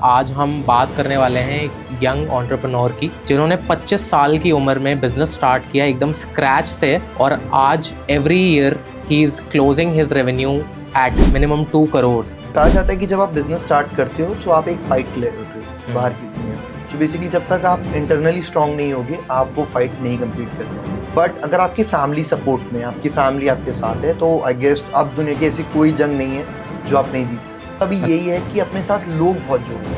आज हम बात करने वाले हैं एक यंग एंटरप्रेन्योर की जिन्होंने 25 साल की उम्र में बिजनेस स्टार्ट किया एकदम स्क्रैच से, और आज every year he is closing his revenue at minimum 2 crore. कहा जाता है कि जब आप बिजनेस स्टार्ट करते हो तो आप एक फाइट ले रहे हो बाहर की दुनिया में। तो बेसिकली जब तक आप इंटरनली स्ट्रांग नहीं होगे आप वो फाइट नहीं कंप्लीट कर पाओगे। बट अगर आपकी फैमिली सपोर्ट में, आपकी फैमिली आपके साथ है, तो आई गेस अब दुनिया की ऐसी कोई जंग नहीं है जो आप नहीं जीत सकते। अभी यही है कि अपने साथ लोग बहुत जोड़ो,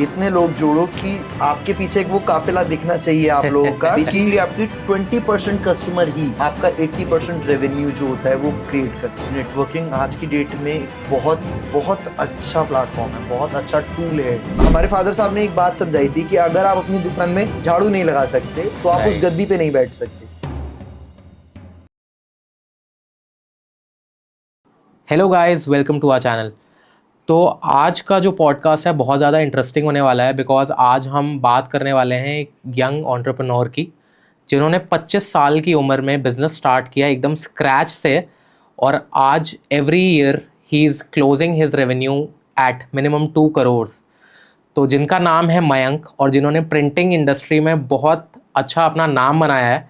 इतने लोग जोड़ो कि आपके पीछे एक वो काफिला दिखना चाहिए आप लोगों का। बेसिकली आपकी 20% कस्टमर ही आपका 80% रेवेन्यू जो होता है वो क्रिएट करता है। नेटवर्किंग आज की डेट में बहुत बहुत अच्छा प्लेटफॉर्म है, बहुत अच्छा टूल है। हमारे फादर साहब ने एक बात समझाई थी कि अगर आप अपनी दुकान में झाड़ू नहीं लगा सकते तो आप उस गद्दी पे नहीं बैठ सकते। Hello guys, welcome to our channel. तो आज का जो पॉडकास्ट है बहुत ज़्यादा इंटरेस्टिंग होने वाला है, बिकॉज आज हम बात करने वाले हैं एक यंग एंटरप्रेन्योर की जिन्होंने 25 साल की उम्र में बिज़नेस स्टार्ट किया एकदम स्क्रैच से, और आज every year he is closing his revenue at minimum 2 crore. तो जिनका नाम है मयंक, और जिन्होंने प्रिंटिंग इंडस्ट्री में बहुत अच्छा अपना नाम बनाया है।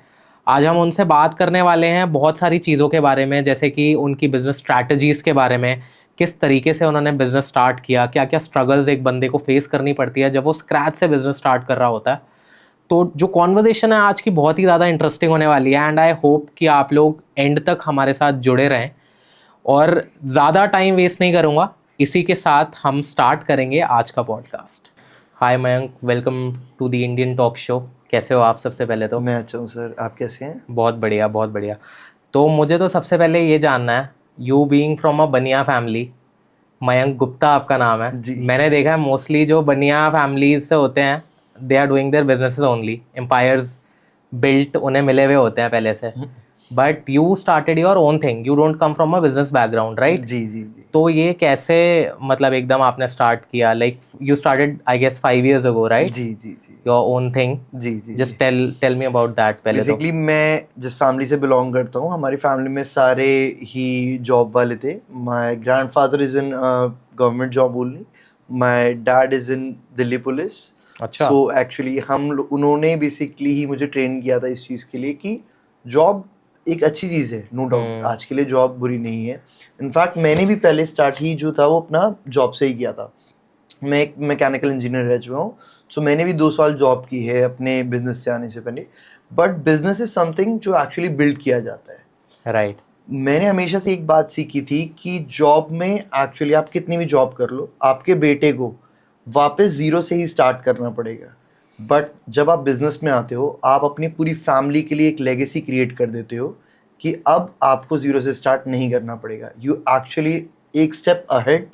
आज हम उनसे बात करने वाले हैं बहुत सारी चीज़ों के बारे में, जैसे कि उनकी बिज़नेस स्ट्रैटेजीज़ के बारे में, किस तरीके से उन्होंने बिज़नेस स्टार्ट किया, क्या क्या स्ट्रगल्स एक बंदे को फेस करनी पड़ती है जब वो स्क्रैच से बिज़नेस स्टार्ट कर रहा होता है। तो जो कॉन्वर्जेशन है आज की बहुत ही ज़्यादा इंटरेस्टिंग होने वाली है, एंड आई होप कि आप लोग एंड तक हमारे साथ जुड़े रहें। और ज़्यादा टाइम वेस्ट नहीं करूँगा, इसी के साथ हम स्टार्ट करेंगे आज का podcast. Hi Mayank, welcome to the Indian talk show. कैसे हो आप? सबसे पहले तो मैं अच्छा हूँ सर, आप कैसे हैं? बहुत बढ़िया, बहुत बढ़िया। तो मुझे तो सबसे पहले ये जानना है, यू बीइंग फ्रॉम अ बनिया फैमिली, मयंक गुप्ता आपका नाम है। जी। मैंने देखा है मोस्टली जो बनिया फैमिलीज से होते हैं, they are doing their businesses only, empires built उन्हें मिले हुए होते हैं पहले से। But you started your own thing, you don't come from a business background, right? जी जी जी। तो ये कैसे, मतलब एकदम आपने स्टार्ट किया? Like you started I guess 5 years ago, right? जी जी जी योर ओन थिंग। जी जी। Just tell me about that पहले तो। बेसिकली मैं जिस फैमिली से बिलोंग करता हूँ, हमारी फैमिली में सारे ही जॉब वाले थे। My grandfather is in government job only, my dad is in Delhi police. अच्छा। सो एक्चुअली उन्होंने बेसिकली ही मुझे ट्रेन किया था इस चीज़ के लिए कि जॉब एक अच्छी चीज़ है, नो डाउट। आज के लिए जॉब बुरी नहीं है। इनफैक्ट मैंने भी पहले स्टार्ट ही जो था वो अपना जॉब से ही किया था। मैं एक मैकेनिकल इंजीनियर रह चुका हूँ। सो मैंने भी 2 साल जॉब की है अपने बिजनेस से आने से पहले। बट बिजनेस इज समथिंग जो एक्चुअली बिल्ड किया जाता है। राइट। मैंने हमेशा से एक बात सीखी थी कि जॉब में एक्चुअली आप कितनी भी जॉब कर लो, आपके बेटे को वापस ज़ीरो से ही स्टार्ट करना पड़ेगा। बट जब आप बिजनेस में आते हो, आप अपनी पूरी फैमिली के लिए एक लेगेसी क्रिएट कर देते हो कि अब आपको ज़ीरो से स्टार्ट नहीं करना पड़ेगा। यू एक्चुअली एक स्टेप अहेड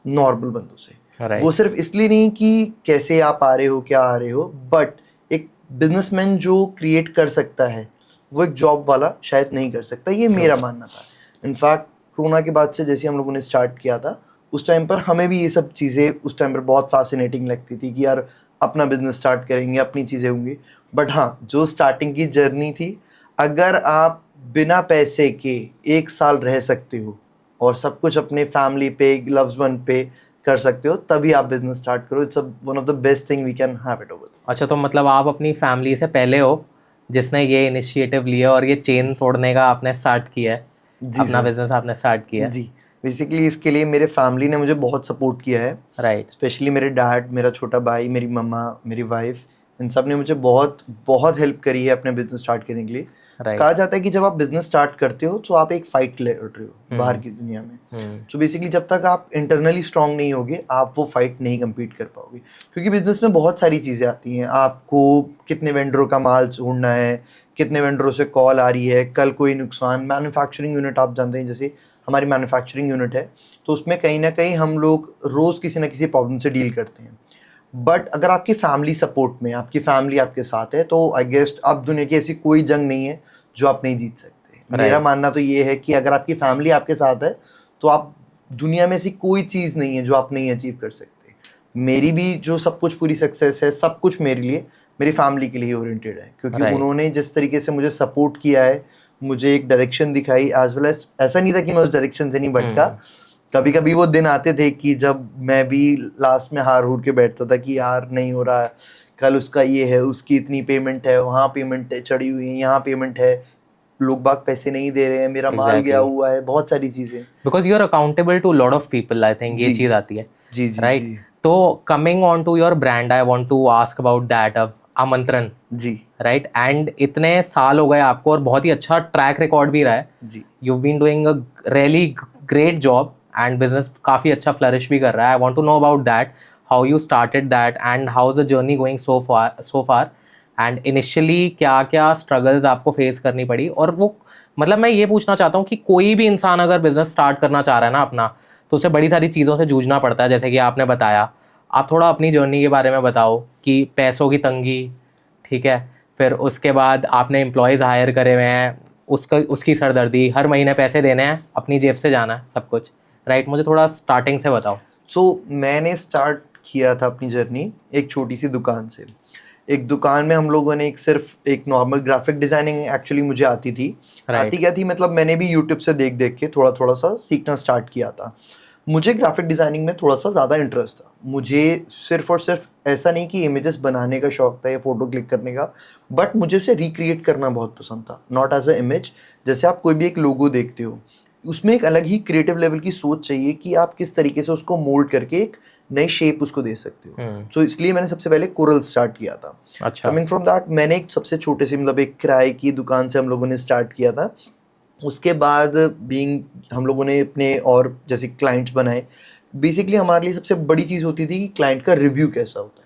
नॉर्मल बंदों से। Right. वो सिर्फ इसलिए नहीं कि कैसे आप आ रहे हो, क्या आ रहे हो, बट एक बिजनेसमैन जो क्रिएट कर सकता है वो एक जॉब वाला शायद नहीं कर सकता। ये मेरा मानना था। इनफैक्ट कोरोना के बाद से जैसे हम लोगों ने स्टार्ट किया था, उस टाइम पर हमें भी ये सब चीज़ें उस टाइम पर बहुत फैसिनेटिंग लगती थी कि यार अपना बिजनेस स्टार्ट करेंगे, अपनी चीज़ें होंगी। बट हाँ, जो स्टार्टिंग की जर्नी थी, अगर आप बिना पैसे के 1 साल रह सकते हो और सब कुछ अपने फैमिली पे, लव्ड वन पे कर सकते हो, तभी आप बिजनेस स्टार्ट करो। It's one of the best thing we can have it over. अच्छा, तो मतलब आप अपनी फैमिली से पहले हो जिसने ये इनिशिएटिव लिया और ये चेन तोड़ने का आपने स्टार्ट किया है, जी अपना सर। बिजनेस आपने स्टार्ट किया है। जी, बेसिकली इसके लिए मेरे फैमिली ने मुझे बहुत सपोर्ट किया है। राइट। स्पेशली मेरे डैड, मेरा छोटा भाई, मेरी मम्मा, मेरी वाइफ, इन सब ने मुझे बहुत बहुत हेल्प करी है अपने बिजनेस स्टार्ट करने के लिए। राइट। कहा जाता है कि जब आप बिजनेस स्टार्ट करते हो तो आप एक फाइट लड़ रहे हो बाहर की दुनिया में। तो बेसिकली जब तक आप इंटरनली स्ट्रांग नहीं होगे आप वो फाइट नहीं कम्पीट कर पाओगे, क्योंकि बिजनेस में बहुत सारी चीज़ें आती हैं। आपको कितने वेंडरों का माल छोड़ना है, कितने वेंडरों से कॉल आ रही है, कल कोई नुकसान। मैन्युफैक्चरिंग यूनिट आप जानते हैं, जैसे हमारी मैन्युफैक्चरिंग यूनिट है, तो उसमें कहीं ना कहीं हम लोग रोज़ किसी ना किसी प्रॉब्लम से डील करते हैं। बट अगर आपकी फैमिली सपोर्ट में, आपकी फैमिली आपके साथ है, तो आई गेस अब दुनिया की ऐसी कोई जंग नहीं है जो आप नहीं जीत सकते। मेरा मानना तो ये है कि अगर आपकी फैमिली आपके साथ है तो आप, दुनिया में ऐसी कोई चीज़ नहीं है जो आप नहीं अचीव कर सकते। मेरी भी जो सब कुछ पूरी सक्सेस है, सब कुछ मेरे लिए, मेरी फैमिली के लिए ओरिएंटेड है, क्योंकि उन्होंने जिस तरीके से मुझे सपोर्ट किया है, मुझे एक डायरेक्शन दिखाई, एज वेल एज ऐसा नहीं था कि मैं उस डायरेक्शन से नहीं भटका, कभी कभी वो दिन आते थे कि जब मैं भी लास्ट में हार हूर के बैठता था कि यार नहीं हो रहा है, कल उसका ये है, उसकी इतनी पेमेंट है, वहाँ पेमेंट चढ़ी हुई है, यहाँ पेमेंट है, लोग बाग पैसे नहीं दे रहे हैं, मेरा माल गया एग्जैक्टली, हुआ है, बहुत सारी चीजें। Because you are accountable to lot of people, I think ये जी चीज़ आती है, जी जी राइट? जी तो coming on to your brand, I want to ask about that, अब आमंत्रण, जी राइट? एंड इतने साल हो गए आपको और बहुत ही अच्छा ट्रैक रिकॉर्ड भी रहा है, जी you been doing a really great job and business काफ़ी अच्छा फ्लरिश भी कर रहा है। I want to know about that, how you started that and how is the journey going so far and initially क्या क्या स्ट्रगल्स आपको face करनी पड़ी। और वो मतलब मैं ये पूछना चाहता हूँ कि कोई भी इंसान अगर बिजनेस स्टार्ट करना चाह रहा है ना अपना, तो उसे बड़ी सारी चीज़ों से जूझना पड़ता है, जैसे कि आपने बताया। आप थोड़ा अपनी जर्नी के बारे में बताओ कि पैसों की तंगी, ठीक है, फिर उसके बाद आपने एम्प्लॉयज़ हायर करे हुए हैं, उसकी सरदर्दी, हर महीने पैसे देने हैं, अपनी जेब से जाना है सब कुछ, राइट? मुझे थोड़ा स्टार्टिंग से बताओ। सो मैंने स्टार्ट किया था अपनी जर्नी एक छोटी सी दुकान से। एक दुकान में हम लोगों ने सिर्फ एक नॉर्मल ग्राफिक डिज़ाइनिंग एक्चुअली मुझे आती थी। राइट। आती क्या थी, मतलब मैंने भी यूट्यूब से देख देख के थोड़ा थोड़ा सा सीखना स्टार्ट किया था। मुझे ग्राफिक डिज़ाइनिंग में थोड़ा सा ज़्यादा इंटरेस्ट था। मुझे सिर्फ और सिर्फ ऐसा नहीं कि इमेजेस बनाने का शौक था या फ़ोटो क्लिक करने का, बट मुझे उसे रिक्रिएट करना बहुत पसंद था, नॉट एज अ इमेज। जैसे आप कोई भी एक लोगो देखते हो, उसमें एक अलग ही क्रिएटिव लेवल की सोच चाहिए कि आप किस तरीके से उसको मोल्ड करके एक नई शेप उसको दे सकते हो। सो इसलिए मैंने सबसे पहले कोरल स्टार्ट किया था। अच्छा। कमिंग फ्रॉम दैट, मैंने एक सबसे छोटे से मतलब एक किराए की दुकान से हम लोगों ने स्टार्ट किया था। उसके बाद बीइंग हम लोगों ने अपने और जैसे क्लाइंट्स बनाए। बेसिकली हमारे लिए सबसे बड़ी चीज़ होती थी कि क्लाइंट का रिव्यू कैसा होता है।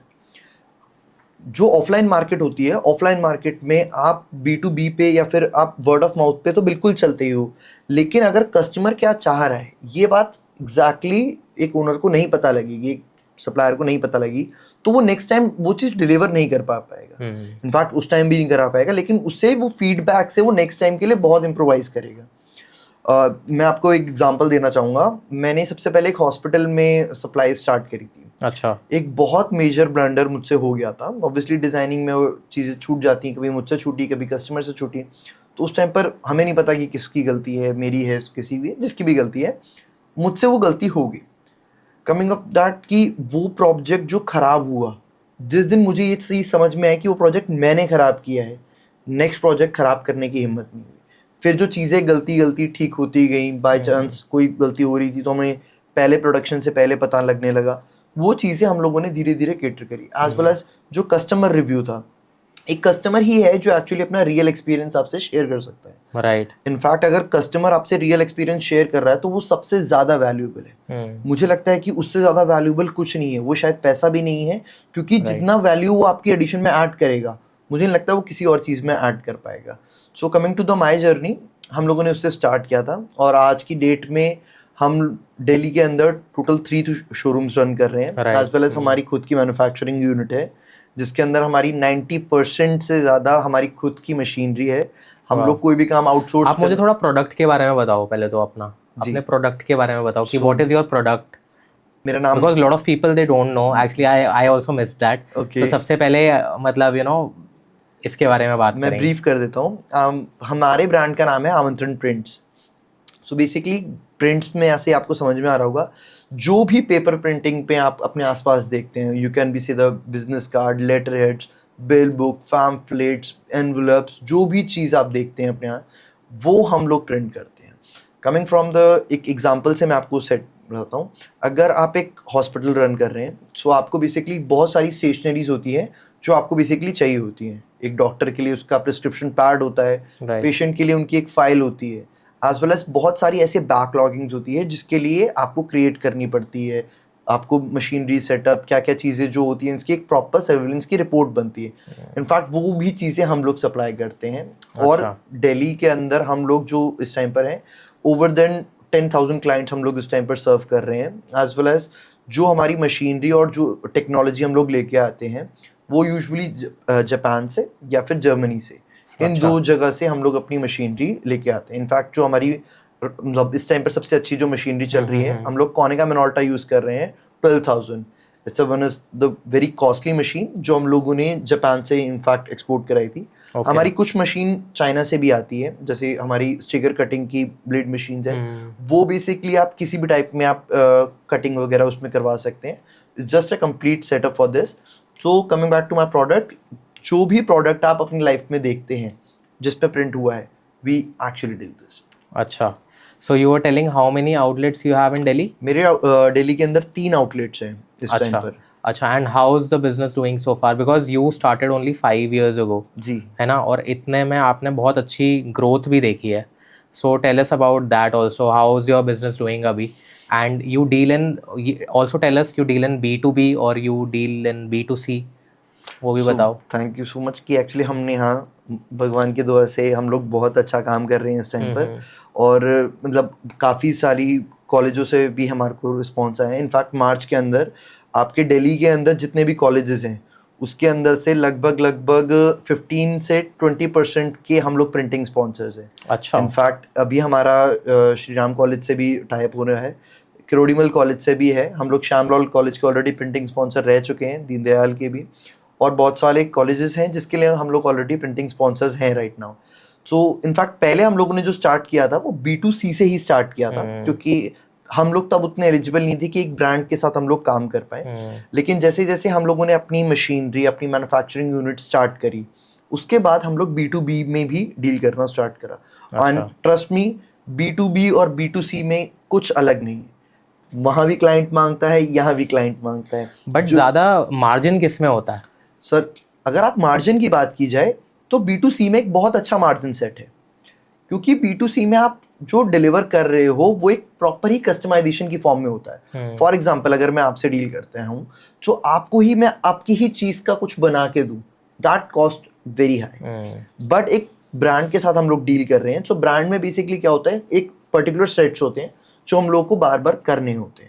जो ऑफलाइन मार्केट होती है, ऑफलाइन मार्केट में आप B2B पे या फिर आप वर्ड ऑफ माउथ पे तो बिल्कुल चलते ही हो, लेकिन अगर कस्टमर क्या चाह रहा है ये बात एग्जैक्टली एक ओनर को नहीं पता लगेगी, एक सप्लायर को नहीं पता लगी, तो वो नेक्स्ट टाइम वो चीज़ डिलीवर नहीं कर पाएगा। इनफैक्ट उस टाइम भी नहीं करा पाएगा, लेकिन उससे वो फीडबैक से वो नेक्स्ट टाइम के लिए बहुत इम्प्रोवाइज करेगा। मैं आपको एक एग्जांपल देना चाहूँगा। मैंने सबसे पहले एक हॉस्पिटल में सप्लाई स्टार्ट करी थी। अच्छा। एक बहुत मेजर ब्लंडर मुझसे हो गया था। ऑब्वियसली डिज़ाइनिंग में वो चीज़ें छूट जाती हैं, कभी मुझसे छूटी, कभी कस्टमर से छूटी। तो उस टाइम पर हमें नहीं पता कि किसकी गलती है, मेरी है, किसी भी जिसकी भी गलती है, मुझसे वो गलती हो गई। कमिंग अप दैट कि वो प्रोजेक्ट जो ख़राब हुआ, जिस दिन मुझे ये चीज़ समझ में आया कि वो प्रोजेक्ट मैंने ख़राब किया है, नेक्स्ट प्रोजेक्ट ख़राब करने की हिम्मत नहीं हुई। फिर जो चीज़ें गलती ठीक होती गई, बाय चांस कोई गलती हो रही थी तो हमें पहले प्रोडक्शन से पहले पता लगने लगा। वो चीज़ें हम लोगों ने धीरे धीरे कैटर करी। एज वेल एज जो कस्टमर रिव्यू था, एक कस्टमर ही है जो एक्चुअली अपना रियल एक्सपीरियंस आपसे शेयर कर सकता है। राइट। इनफैक्ट अगर कस्टमर आपसे रियल एक्सपीरियंस शेयर कर रहा है तो वो सबसे ज़्यादा वैल्यूएबल है। मुझे लगता है कि उससे ज़्यादा वैल्यूएबल कुछ नहीं है। वो शायद पैसा भी नहीं है, क्योंकि जितना वैल्यू वो आपकी एडिशन में ऐड करेगा, मुझे नहीं लगता वो किसी और चीज़ में ऐड कर पाएगा। So coming to the my journey, हम लोगों ने उससे स्टार्ट किया था और आज की डेट में हम दिल्ली के अंदर टोटल 3 शोरूम्स रन कर रहे हैं। एज वेल एज हमारी खुद की मैन्युफैक्चरिंग यूनिट है, जिसके अंदर हमारी 90% से ज़्यादा हमारी खुद की मशीनरी है। हम लोग कोई भी काम आउटसोर्स। आप मुझे थोड़ा प्रोडक्ट के बारे में बताओ पहले, तो अपने प्रोडक्ट के बारे में बताओ कि व्हाट इज योर प्रोडक्ट। मेरा नाम, because lot of people they don't know, actually I also miss that. तो सबसे पहले मतलब इसके बारे में बात मैं ब्रीफ कर देता हूँ। हमारे ब्रांड का नाम है आमंत्रण प्रिंट्स। सो बेसिकली प्रिंट्स में ऐसे आपको समझ में आ रहा होगा, जो भी पेपर प्रिंटिंग पे आप अपने आसपास देखते हैं, you can be see the business card, letter heads, bill book, pamphlets, envelopes, जो भी चीज़ आप देखते हैं अपने यहाँ, वो हम लोग प्रिंट करते हैं। कमिंग फ्रॉम द एक एग्जांपल से मैं आपको सेट बताता हूँ। अगर आप एक हॉस्पिटल रन कर रहे हैं, सो आपको बेसिकली बहुत सारी स्टेशनरीज होती हैं जो आपको बेसिकली चाहिए होती हैं। एक डॉक्टर के लिए उसका प्रिस्क्रिप्शन पैड होता है, पेशेंट के लिए उनकी एक फाइल होती है, एज वेल एज बहुत सारी ऐसे बैकलॉगिंग्स होती है जिसके लिए आपको क्रिएट करनी पड़ती है। आपको मशीनरी सेटअप, क्या क्या चीज़ें जो होती हैं, इसकी एक प्रॉपर सर्विलेंस की रिपोर्ट बनती है। इनफैक्ट वो भी चीज़ें हम लोग सप्लाई करते हैं। और दिल्ली के अंदर हम लोग जो इस टाइम पर हैं, ओवर देन 10,000 क्लाइंट्स हम लोग इस टाइम पर सर्व कर रहे हैं। एज वेल एज जो हमारी मशीनरी और जो टेक्नोलॉजी हम लोग लेके आते हैं, वो यूजुअली जापान से या फिर जर्मनी से, इन दो जगह से हम लोग अपनी मशीनरी लेके आते हैं। इनफैक्ट जो हमारी मतलब इस टाइम पर सबसे अच्छी जो मशीनरी चल रही है, हम लोग कोनिका मिनोल्टा यूज़ कर रहे हैं 12,000। It's one is the very costly machine जो हम लोगों ने जापान से इनफैक्ट एक्सपोर्ट कराई थी। हमारी कुछ मशीन चाइना से भी आती है, जैसे हमारी स्टिकर कटिंग की ब्लेड मशीन है, वो बेसिकली आप किसी भी टाइप में आप कटिंग वगैरह उसमें करवा सकते हैं। It's just a complete setup for this. So coming back to my product, जो भी प्रोडक्ट आप अपनी लाइफ में देखते हैं जिस पे प्रिंट हुआ है, वी एक्चुअली डू दिस। अच्छा, so you are telling how many outlets you have in Delhi? मेरे दिल्ली के अंदर 3 आउटलेट्स हैं इस टाइम पर। अच्छा, and how is the business doing so far, because you started only 5 years ago, जी, है ना, और इतने में आपने बहुत अच्छी ग्रोथ भी देखी है। So tell us about that also, how is your business doing अभी, and you deal in, also tell us you deal in B2B और यू डील इन B2C, वो भी बताओ। थैंक यू सो मच कि actually हमने यहाँ भगवान की दुआ से हम लोग बहुत अच्छा काम कर रहे हैं इस टाइम पर, और मतलब काफ़ी सारी कॉलेजों से भी हमारे को रिस्पॉन्स आया है। इनफैक्ट मार्च के अंदर आपके दिल्ली के अंदर जितने भी कॉलेजेस हैं उसके अंदर से लगभग 15 से 20% के हम लोग प्रिंटिंग स्पॉन्सर्स हैं। अच्छा, इनफैक्ट अभी हमारा श्री राम कॉलेज से भी टाइप हो रहा है, किरोड़ीमल कॉलेज से भी है, हम लोग श्यामलाल कॉलेज के ऑलरेडी प्रिंटिंग स्पॉन्सर रह चुके हैं, दीनदयाल के भी, और बहुत सारे कॉलेजेस हैं जिसके लिए हम लोग ऑलरेडी प्रिंटिंग स्पॉन्सर्स हैं राइट नाउ। सो इनफैक्ट पहले हम लोगों ने जो स्टार्ट किया था वो B2C से ही स्टार्ट किया था, क्योंकि हम लोग तब उतने एलिजिबल नहीं थे कि एक ब्रांड के साथ हम लोग काम कर पाए। लेकिन जैसे जैसे हम लोगों ने अपनी मशीनरी, अपनी मैन्युफैक्चरिंग यूनिट स्टार्ट करी, उसके बाद हम लोग B2B में भी डील करना स्टार्ट करा। एंड ट्रस्ट मी, B2B और B2C में कुछ अलग नहीं है, वहाँ भी क्लाइंट मांगता है, यहाँ भी क्लाइंट मांगता है। बट ज़्यादा मार्जिन किस में होता है? सर अगर आप मार्जिन की बात की जाए तो B2C में एक बहुत अच्छा मार्जिन सेट है, क्योंकि B2C में आप जो डिलीवर कर रहे हो वो एक प्रॉपर ही कस्टमाइजेशन की फॉर्म में होता है। फॉर एग्जांपल अगर मैं आपसे डील करता हूँ तो आपको ही मैं आपकी ही चीज़ का कुछ बना के दूँ, that cost very high. But एक ब्रांड के साथ हम लोग डील कर रहे हैं, तो ब्रांड में बेसिकली क्या होता है, एक पर्टिकुलर सेट्स होते हैं जो हम लोग को बार बार करने होते हैं।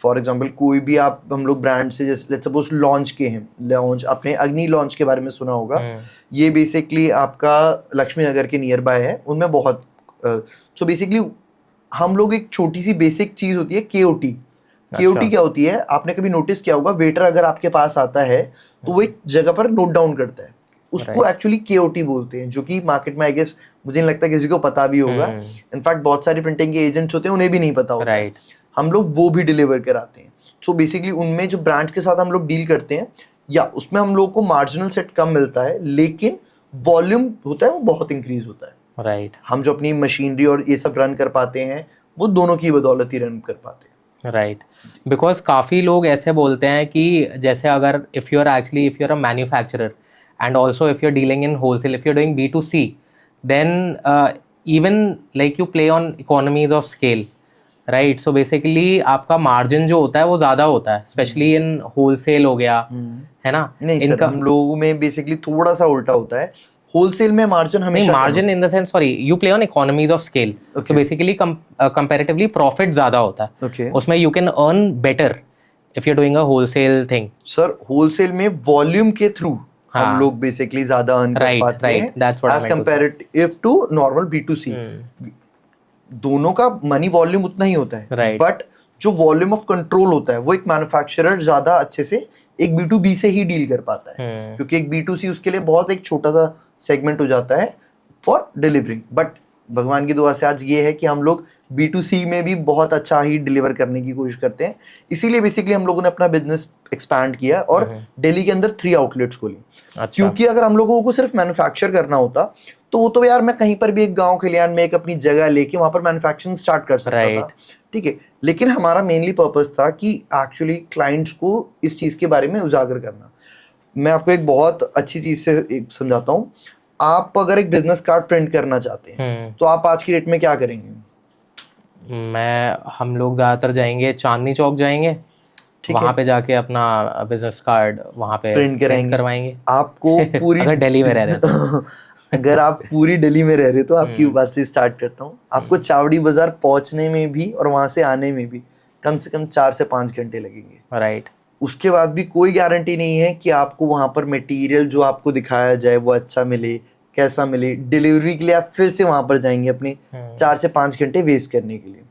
फॉर एग्जाम्पल कोई भी आप हम लोग ब्रांड से, जैसे लेट्स सपोज लॉन्च के हैं, लॉन्च अपने अग्नि लॉन्च के बारे में सुना होगा, ये बेसिकली आपका लक्ष्मी नगर के नियर बाय है, उनमें बहुत सो बेसिकली हम लोग एक छोटी सी बेसिक चीज़ होती है KOT। KOT क्या होती है, आपने कभी नोटिस किया होगा, वेटर अगर आपके पास आता है तो वो एक जगह पर नोट डाउन करता है, उसको एक्चुअली KOT बोलते हैं, जो कि मार्केट में आई गेस मुझे नहीं लगता किसी को पता भी होगा। इनफैक्ट बहुत सारे प्रिंटिंग के एजेंट्स होते हैं, उन्हें भी नहीं पता होता है। हम लोग वो भी डिलीवर कराते हैं। सो बेसिकली उनमें जो ब्रांड के साथ हम लोग डील करते हैं, या उसमें हम लोग को मार्जिनल सेट कम मिलता है, लेकिन वॉल्यूम होता है वो बहुत इंक्रीज होता है। राइट, हम जो अपनी मशीनरी और ये सब रन कर पाते हैं वो दोनों की बदौलत ही रन कर पाते हैं। राइट, बिकॉज काफ़ी लोग ऐसे बोलते हैं कि जैसे अगर if you are a manufacturer and also if you are dealing in wholesale, if you are doing B2C, then even like you play on economies of scale, right. So basically आपका margin जो होता है वो ज़्यादा होता है, specially in wholesale हो गया, है ना। नहीं सर, हम लोगों में बेसिकली थोड़ा सा उल्टा होता है, होलसेल में मार्जिन हमेशा margin in the sense, sorry, you play on economies of scale, तो बेसिकली कंपैरेटिवली प्रॉफिट ज़्यादा होता है। Okay. उसमें you can earn better if you doing a wholesale thing. Sir wholesale में वॉल्यूम के थ्रू हम लोग बेसिकली ज्यादा अर्न कर पाते हैं as comparative to normal B2C। दोनों का मनी वॉल्यूम उतना ही होता है, बट जो वॉल्यूम ऑफ कंट्रोल होता है वो एक मैन्युफैक्चरर ज्यादा अच्छे से एक B2B से ही डील कर पाता है, क्योंकि एक B2C उसके लिए बहुत एक छोटा सा सेगमेंट हो जाता है फॉर डिलीवरिंग। बट भगवान की दुआ से आज ये है कि हम लोग B2C में भी बहुत अच्छा ही डिलीवर करने की कोशिश करते हैं, इसीलिए बेसिकली हम लोगों ने अपना बिजनेस एक्सपैंड किया और दिल्ली के अंदर 3 आउटलेट्स खोली। क्योंकि अगर हम लोगों को सिर्फ मैन्युफैक्चर करना होता तो वो तो यार मैं कहीं पर भी एक गांव खलियान में एक अपनी जगह लेके वहां पर मैन्युफैक्चरिंग स्टार्ट कर सकता था, ठीक है। लेकिन हमारा मेनली पर्पस था कि एक्चुअली क्लाइंट्स को इस चीज़ के बारे में उजागर करना। मैं आपको एक बहुत अच्छी चीज़ से समझाता हूँ। आप अगर एक बिजनेस कार्ड प्रिंट करना चाहते हैं तो आप आज की डेट में क्या करेंगे? हम लोग ज़्यादातर जाएंगे चांदनी चौक जाएंगे, वहाँ पे जाके अपना बिजनेस कार्ड वहाँ पे प्रिंट करवाएंगे। आपको पूरी अगर दिल्ली में रह रहे तो अगर आप पूरी दिल्ली में रह रहे तो आपकी बात से स्टार्ट करता हूँ। आपको चावड़ी बाजार पहुँचने में भी और वहाँ से आने में भी कम से कम 4 से 5 घंटे लगेंगे, राइट। उसके बाद भी कोई गारंटी नहीं है कि आपको वहाँ पर मटेरियल जो आपको दिखाया जाए वो अच्छा मिले, कैसा मिले। डिलीवरी के लिए आप फिर से वहाँ पर जाएंगे अपने 4 से 5 घंटे वेस्ट करने के लिए।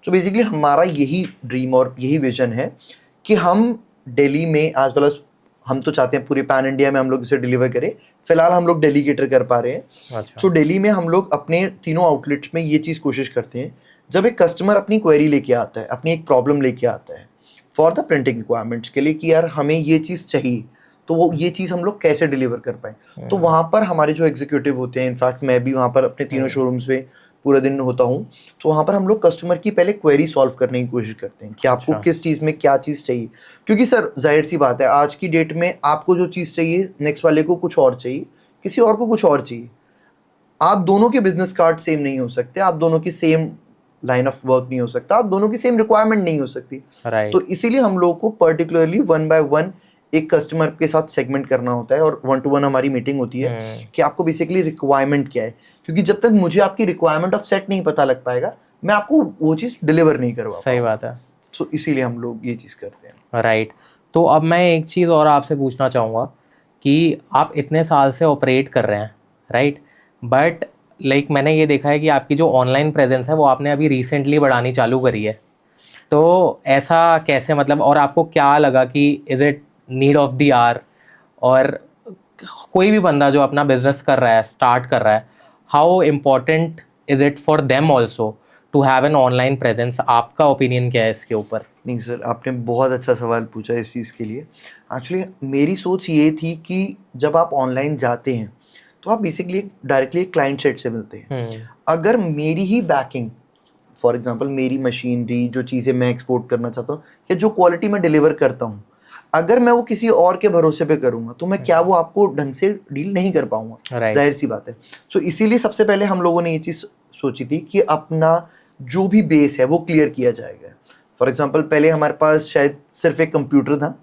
तो बेसिकली हमारा यही ड्रीम और यही विजन है कि हम दिल्ली में एज वेल एज हम तो चाहते हैं पूरे पैन इंडिया में हम लोग इसे डिलीवर करें। फिलहाल हम लोग दिल्ली केटर कर पा रहे हैं। अच्छा। तो दिल्ली में हम लोग अपने तीनों आउटलेट्स में ये चीज़ कोशिश करते हैं, जब एक कस्टमर अपनी क्वेरी लेके आता है, अपनी एक प्रॉब्लम लेके आता है फॉर द प्रिंटिंग रिक्वायरमेंट्स के लिए कि यार हमें ये चीज़ चाहिए, तो वो ये चीज़ हम लोग कैसे डिलीवर कर पाएँ। तो वहाँ पर हमारे जो एग्जीक्यूटिव होते हैं, इनफैक्ट मैं भी वहाँ पर अपने तीनों शोरूम्स में पूरा दिन होता हूँ, तो वहाँ पर हम लोग कस्टमर की पहले क्वेरी सॉल्व करने की कोशिश करते हैं कि आपको अच्छा। किस चीज़ में क्या चीज़ चाहिए। क्योंकि सर जाहिर सी बात है, आज की डेट में आपको जो चीज़ चाहिए नेक्स्ट वाले को कुछ और चाहिए, किसी और को कुछ और चाहिए। आप दोनों के बिजनेस कार्ड सेम नहीं हो सकते, आप दोनों की सेम लाइन ऑफ वर्क नहीं हो सकता, आप दोनों की सेम रिक्वायरमेंट नहीं हो सकती। राइट। तो इसीलिए हम लोगों को पर्टिकुलरली 1 बाय 1 एक कस्टमर के साथ सेगमेंट करना होता है और 1 to 1 हमारी मीटिंग होती है कि आपको बेसिकली रिक्वायरमेंट क्या है। क्योंकि जब तक मुझे आपकी रिक्वायरमेंट ऑफ सेट नहीं पता लग पाएगा, मैं आपको वो चीज़ डिलीवर नहीं करवा सही बात है। सो इसीलिए हम लोग ये चीज़ करते हैं। राइट। तो अब मैं एक चीज़ और आपसे पूछना चाहूँगा कि आप इतने साल से ऑपरेट कर रहे हैं, राइट, बट लाइक मैंने ये देखा है कि आपकी जो ऑनलाइन प्रेजेंस है वो आपने अभी रिसेंटली बढ़ानी चालू करी है। तो ऐसा कैसे, मतलब, और आपको क्या लगा कि is it need of the hour, और कोई भी बंदा जो अपना बिजनेस कर रहा है, स्टार्ट कर रहा है, how important is it for them also to have an online presence? आपका ओपिनियन क्या है इसके ऊपर? नहीं सर, आपने बहुत अच्छा सवाल पूछा इस चीज़ के लिए। एक्चुअली मेरी सोच ये थी कि जब आप ऑनलाइन जाते हैं तो आप बेसिकली डायरेक्टली एक क्लाइंट सेट से मिलते हैं। अगर मेरी ही बैकिंग, फॉर एग्जांपल मेरी मशीनरी, जो चीज़ें मैं एक्सपोर्ट करना चाहता हूँ या जो क्वालिटी मैं डिलीवर करता हूँ, अगर मैं वो किसी और के भरोसे पे करूँगा तो मैं क्या वो आपको ढंग से डील नहीं कर पाऊँगा। Right. जाहिर सी बात है। सो इसीलिए सबसे पहले हम लोगों ने ये चीज़ सोची थी कि अपना जो भी बेस है वो क्लियर किया जाएगा। फॉर एग्जांपल पहले हमारे पास शायद सिर्फ एक कंप्यूटर था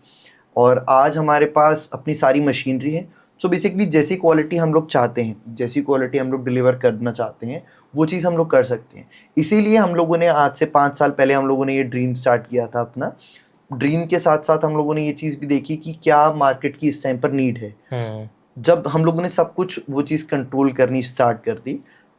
और आज हमारे पास अपनी सारी मशीनरी है। सो बेसिकली जैसी क्वालिटी हम लोग चाहते हैं, जैसी क्वालिटी हम लोग डिलीवर करना चाहते हैं, वो चीज़ हम लोग कर सकते हैं। इसीलिए हम लोगों ने आज से 5 साल पहले हम लोगों ने ये ड्रीम स्टार्ट किया था अपना। ड्रीम के साथ साथ हम लोगों ने ये चीज़ भी देखी कि क्या मार्केट की इस टाइम पर नीड है। जब हम लोगों ने सब कुछ वो चीज़ कंट्रोल करनी स्टार्ट कर दी,